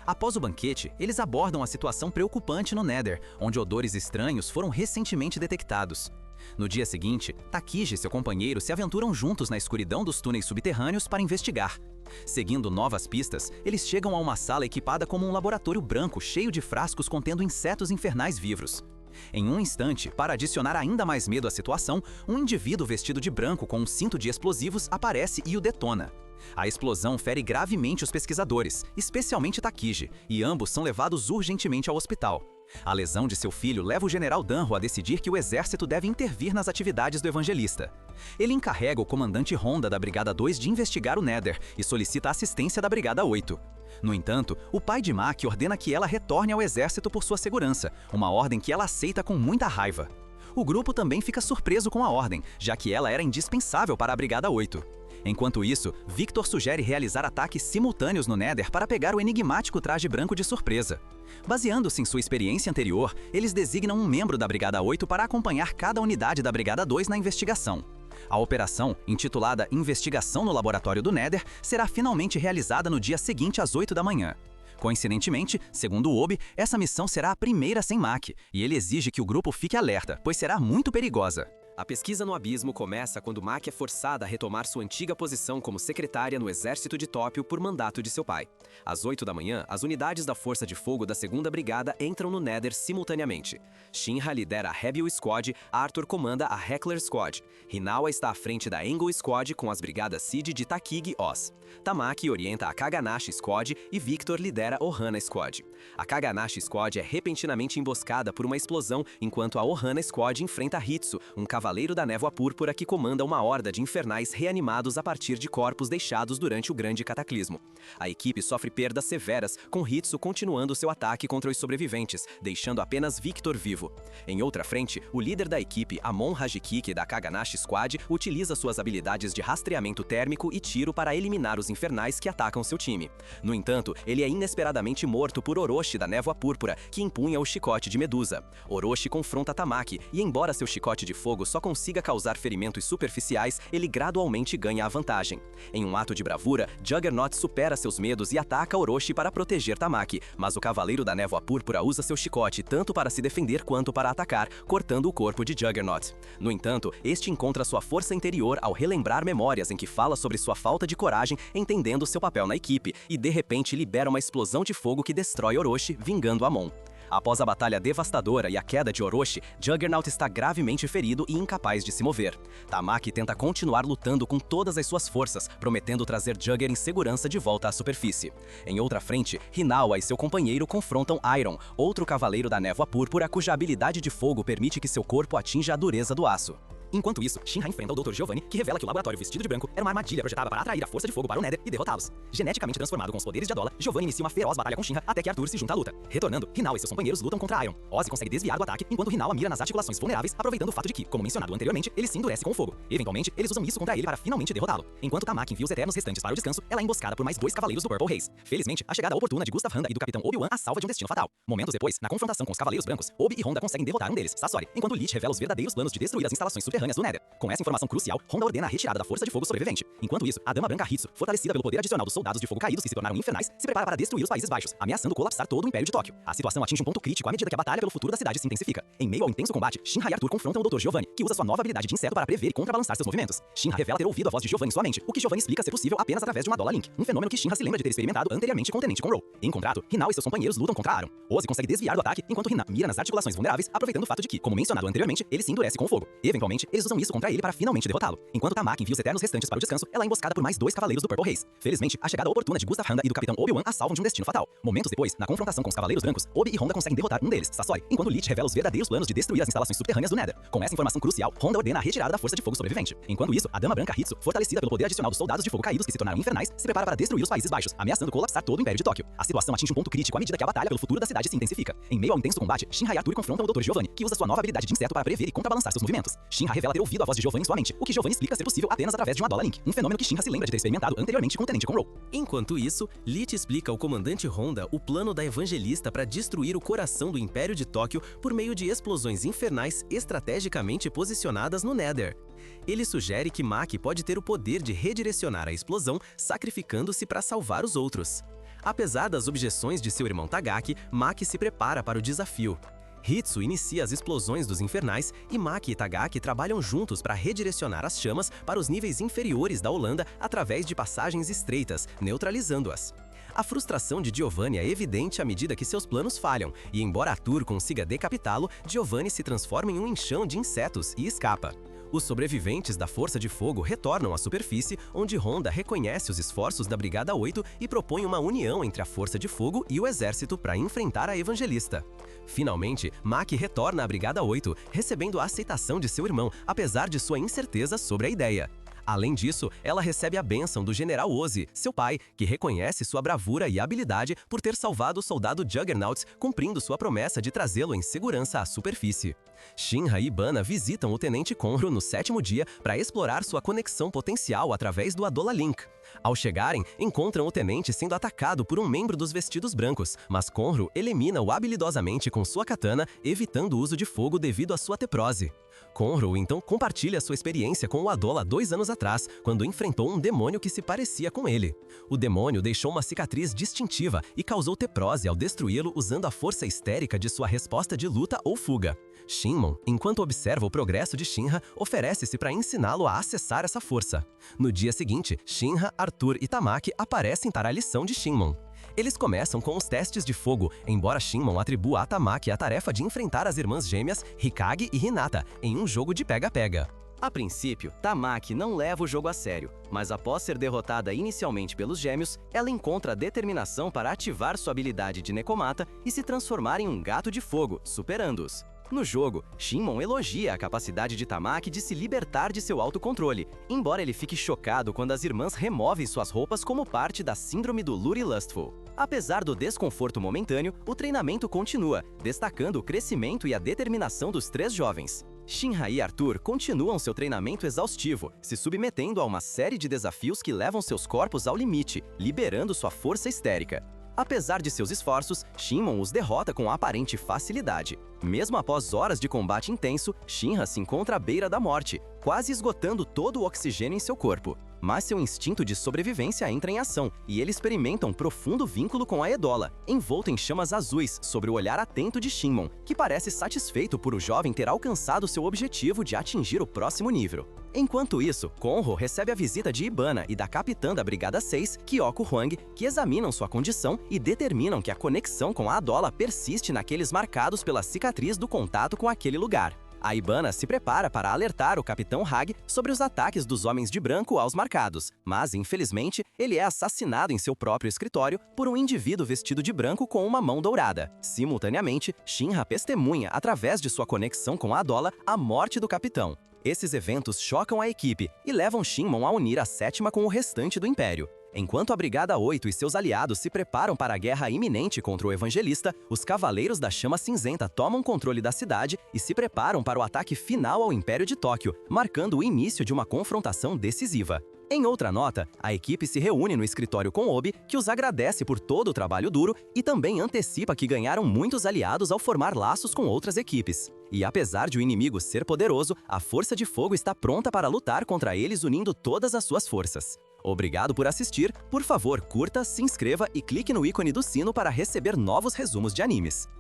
Após o banquete, eles abordam a situação preocupante no Nether, onde odores estranhos foram recentemente detectados. No dia seguinte, Takiji e seu companheiro se aventuram juntos na escuridão dos túneis subterrâneos para investigar. Seguindo novas pistas, eles chegam a uma sala equipada como um laboratório branco cheio de frascos contendo insetos infernais vivos. Em um instante, para adicionar ainda mais medo à situação, um indivíduo vestido de branco com um cinto de explosivos aparece e o detona. A explosão fere gravemente os pesquisadores, especialmente Takiji, e ambos são levados urgentemente ao hospital. A lesão de seu filho leva o General Danro a decidir que o exército deve intervir nas atividades do evangelista. Ele encarrega o comandante Honda da Brigada 2 de investigar o Nether e solicita a assistência da Brigada 8. No entanto, o pai de Maki ordena que ela retorne ao exército por sua segurança, uma ordem que ela aceita com muita raiva. O grupo também fica surpreso com a ordem, já que ela era indispensável para a Brigada 8. Enquanto isso, Victor sugere realizar ataques simultâneos no Nether para pegar o enigmático traje branco de surpresa. Baseando-se em sua experiência anterior, eles designam um membro da Brigada 8 para acompanhar cada unidade da Brigada 2 na investigação. A operação, intitulada Investigação no Laboratório do Nether, será finalmente realizada no dia seguinte às 8 da manhã. Coincidentemente, segundo o Obi, essa missão será a primeira sem Maki, e ele exige que o grupo fique alerta, pois será muito perigosa. A pesquisa no abismo começa quando Maki é forçada a retomar sua antiga posição como secretária no exército de Tópio por mandato de seu pai. Às 8 da manhã, as unidades da Força de Fogo da 2ª Brigada entram no Nether simultaneamente. Shinra lidera a Rebel Squad, Arthur comanda a Heckler Squad. Hinawa está à frente da Angle Squad com as brigadas Seed de Takigi Oz. Tamaki orienta a Kaganashi Squad e Victor lidera a Ohana Squad. A Kaganashi Squad é repentinamente emboscada por uma explosão, enquanto a Ohana Squad enfrenta Hitsu, um cavaleiro da névoa púrpura que comanda uma horda de infernais reanimados a partir de corpos deixados durante o grande cataclismo. A equipe sofre perdas severas, com Hitsu continuando seu ataque contra os sobreviventes, deixando apenas Victor vivo. Em outra frente, o líder da equipe, Amon Hajikiki da Kaganashi Squad, utiliza suas habilidades de rastreamento térmico e tiro para eliminar os infernais que atacam seu time. No entanto, ele é inesperadamente morto por Orochi da névoa púrpura, que empunha o chicote de Medusa. Orochi confronta Tamaki, e embora seu chicote de fogo só consiga causar ferimentos superficiais, ele gradualmente ganha a vantagem. Em um ato de bravura, Juggernaut supera seus medos e ataca Orochi para proteger Tamaki, mas o Cavaleiro da Névoa Púrpura usa seu chicote tanto para se defender quanto para atacar, cortando o corpo de Juggernaut. No entanto, este encontra sua força interior ao relembrar memórias em que fala sobre sua falta de coragem, entendendo seu papel na equipe, e de repente libera uma explosão de fogo que destrói Orochi, vingando Amon. Após a batalha devastadora e a queda de Orochi, Juggernaut está gravemente ferido e incapaz de se mover. Tamaki tenta continuar lutando com todas as suas forças, prometendo trazer Jugger em segurança de volta à superfície. Em outra frente, Hinawa e seu companheiro confrontam Iron, outro cavaleiro da névoa púrpura cuja habilidade de fogo permite que seu corpo atinja a dureza do aço. Enquanto isso, Shinra enfrenta o Dr. Giovanni, que revela que o laboratório vestido de branco era uma armadilha projetada para atrair a força de fogo para o Nether e derrotá-los. Geneticamente transformado com os poderes de Adola, Giovanni inicia uma feroz batalha com Shinra até que Arthur se junta à luta. Retornando, Hinawa e seus companheiros lutam contra Iron. Ozzy consegue desviar do ataque, enquanto Hinawa mira nas articulações vulneráveis, aproveitando o fato de que, como mencionado anteriormente, ele se endurece com o fogo. Eventualmente, eles usam isso contra ele para finalmente derrotá-lo. Enquanto Tamaki envia os Eternos restantes para o descanso, ela é emboscada por mais 2 cavaleiros do Purple Haze. Felizmente, a chegada oportuna de Gustav Handa e do Capitão Obi-Wan a salva de um destino fatal. Momentos depois, na confrontação com os Cavaleiros Brancos, Obi e Honda conseguem derrotar um deles, Sasori, enquanto Lich revela os verdadeiros planos de destruir as instalações subterrâneas subterrâneas do Nether. Com essa informação crucial, Honda ordena a retirada da força de fogo sobrevivente. Enquanto isso, a Dama Branca Hitsu, fortalecida pelo poder adicional dos soldados de fogo caídos que se tornaram infernais, se prepara para destruir os Países Baixos, ameaçando colapsar todo o Império de Tóquio. A situação atinge um ponto crítico à medida que a batalha pelo futuro da cidade se intensifica. Em meio ao intenso combate, Shinra e Arthur confrontam o Dr. Giovanni, que usa sua nova habilidade de inseto para prever e contrabalançar seus movimentos. Shinra revela ter ouvido a voz de Giovanni em sua mente, o que Giovanni explica ser possível apenas através de uma Adola Link, um fenômeno que Shinra se lembra de ter experimentado anteriormente com o Tenente Conroe. Em contrato, Hinao e seus companheiros lutam contra Aaron. Ozzy consegue desviar do ataque, enquanto Hina mira nas articulações vulneráveis, aproveitando o fato de que, como mencionado anteriormente, ele se endurece com o fogo. Eventualmente, eles usam isso contra ele para finalmente derrotá-lo. Enquanto Tamaki envia os Eternos restantes para o descanso, ela é emboscada por mais 2 cavaleiros do Purple Haze. Felizmente, a chegada oportuna de Gustav Handa e do Capitão Obi-Wan a salvam de um destino fatal. Momentos depois, na confrontação com os Cavaleiros Brancos, Obi e Honda conseguem derrotar um deles, Sasori, enquanto Lich revela os verdadeiros planos de destruir as instalações subterrâneas do Nether. Com essa informação crucial, Honda ordena a retirada da força de fogo sobrevivente. Enquanto isso, a Dama Branca Hitsu, fortalecida pelo poder adicional dos soldados de fogo caídos que se tornaram infernais, se prepara para destruir os Países Baixos, ameaçando colapsar todo o Império de Tóquio. A situação atinge um ponto crítico à medida que a batalha pelo futuro da cidade se intensifica. Em meio ao intenso combate, Shinra e Arthur confrontam o Dr. Giovanni, que usa sua nova habilidade de inseto para prever e contrabalançar seus movimentos. Shinra revela ter ouvido a voz de Giovanni em sua mente, o que Giovanni explica ser possível apenas através de uma Adola Link, um fenômeno que Shinra se lembra de ter experimentado anteriormente com o Tenente Conroe. Enquanto isso, Lich explica ao comandante Honda o plano da Evangelista para destruir o coração do Império de Tóquio por meio de explosões infernais estrategicamente posicionadas no Nether. Ele sugere que Maki pode ter o poder de redirecionar a explosão, sacrificando-se para salvar os outros. Apesar das objeções de seu irmão Tagaki, Maki se prepara para o desafio. Hitsu inicia as explosões dos infernais e Maki e Tagaki trabalham juntos para redirecionar as chamas para os níveis inferiores da Holanda através de passagens estreitas, neutralizando-as. A frustração de Giovanni é evidente à medida que seus planos falham, e embora Arthur consiga decapitá-lo, Giovanni se transforma em um enxão de insetos e escapa. Os sobreviventes da Força de Fogo retornam à superfície, onde Honda reconhece os esforços da Brigada 8 e propõe uma união entre a Força de Fogo e o Exército para enfrentar a Evangelista. Finalmente, Maki retorna à Brigada 8, recebendo a aceitação de seu irmão, apesar de sua incerteza sobre a ideia. Além disso, ela recebe a bênção do General Ozzy, seu pai, que reconhece sua bravura e habilidade por ter salvado o soldado Juggernaut, cumprindo sua promessa de trazê-lo em segurança à superfície. Shinra e Ibana visitam o Tenente Conroe no 7º dia para explorar sua conexão potencial através do Adola Link. Ao chegarem, encontram o Tenente sendo atacado por um membro dos Vestidos Brancos, mas Conroe elimina-o habilidosamente com sua katana, evitando o uso de fogo devido à sua teprose. Conroe então compartilha sua experiência com o Adola 2 anos atrás, quando enfrentou um demônio que se parecia com ele. O demônio deixou uma cicatriz distintiva e causou teprose ao destruí-lo usando a força histérica de sua resposta de luta ou fuga. Shinmon, enquanto observa o progresso de Shinra, oferece-se para ensiná-lo a acessar essa força. No dia seguinte, Shinra, Arthur e Tamaki aparecem para a lição de Shinmon. Eles começam com os testes de fogo, embora Shinmon atribua a Tamaki a tarefa de enfrentar as irmãs gêmeas Hikage e Hinata em um jogo de pega-pega. A princípio, Tamaki não leva o jogo a sério, mas após ser derrotada inicialmente pelos gêmeos, ela encontra a determinação para ativar sua habilidade de Nekomata e se transformar em um gato de fogo, superando-os. No jogo, Shinmon elogia a capacidade de Tamaki de se libertar de seu autocontrole, embora ele fique chocado quando as irmãs removem suas roupas como parte da síndrome do Luri Lustful. Apesar do desconforto momentâneo, o treinamento continua, destacando o crescimento e a determinação dos 3 jovens. Shinra e Arthur continuam seu treinamento exaustivo, se submetendo a uma série de desafios que levam seus corpos ao limite, liberando sua força histérica. Apesar de seus esforços, Shinmon os derrota com aparente facilidade. Mesmo após horas de combate intenso, Shinra se encontra à beira da morte, quase esgotando todo o oxigênio em seu corpo. Mas seu instinto de sobrevivência entra em ação, e ele experimenta um profundo vínculo com a Edola, envolto em chamas azuis sobre o olhar atento de Shinmon, que parece satisfeito por o jovem ter alcançado seu objetivo de atingir o próximo nível. Enquanto isso, Conroe recebe a visita de Ibana e da capitã da Brigada 6, Kyoko Huang, que examinam sua condição e determinam que a conexão com a Adola persiste naqueles marcados pela cicatriz do contato com aquele lugar. A Ibana se prepara para alertar o Capitão Hag sobre os ataques dos Homens de Branco aos marcados, mas, infelizmente, ele é assassinado em seu próprio escritório por um indivíduo vestido de branco com uma mão dourada. Simultaneamente, Shinra testemunha, através de sua conexão com a Adola, a morte do Capitão. Esses eventos chocam a equipe e levam Shinmon a unir a 7ª com o restante do Império. Enquanto a Brigada 8 e seus aliados se preparam para a guerra iminente contra o Evangelista, os Cavaleiros da Chama Cinzenta tomam controle da cidade e se preparam para o ataque final ao Império de Tóquio, marcando o início de uma confrontação decisiva. Em outra nota, a equipe se reúne no escritório com Obi, que os agradece por todo o trabalho duro e também antecipa que ganharam muitos aliados ao formar laços com outras equipes. E apesar de o inimigo ser poderoso, a Força de Fogo está pronta para lutar contra eles unindo todas as suas forças. Obrigado por assistir, por favor curta, se inscreva e clique no ícone do sino para receber novos resumos de animes.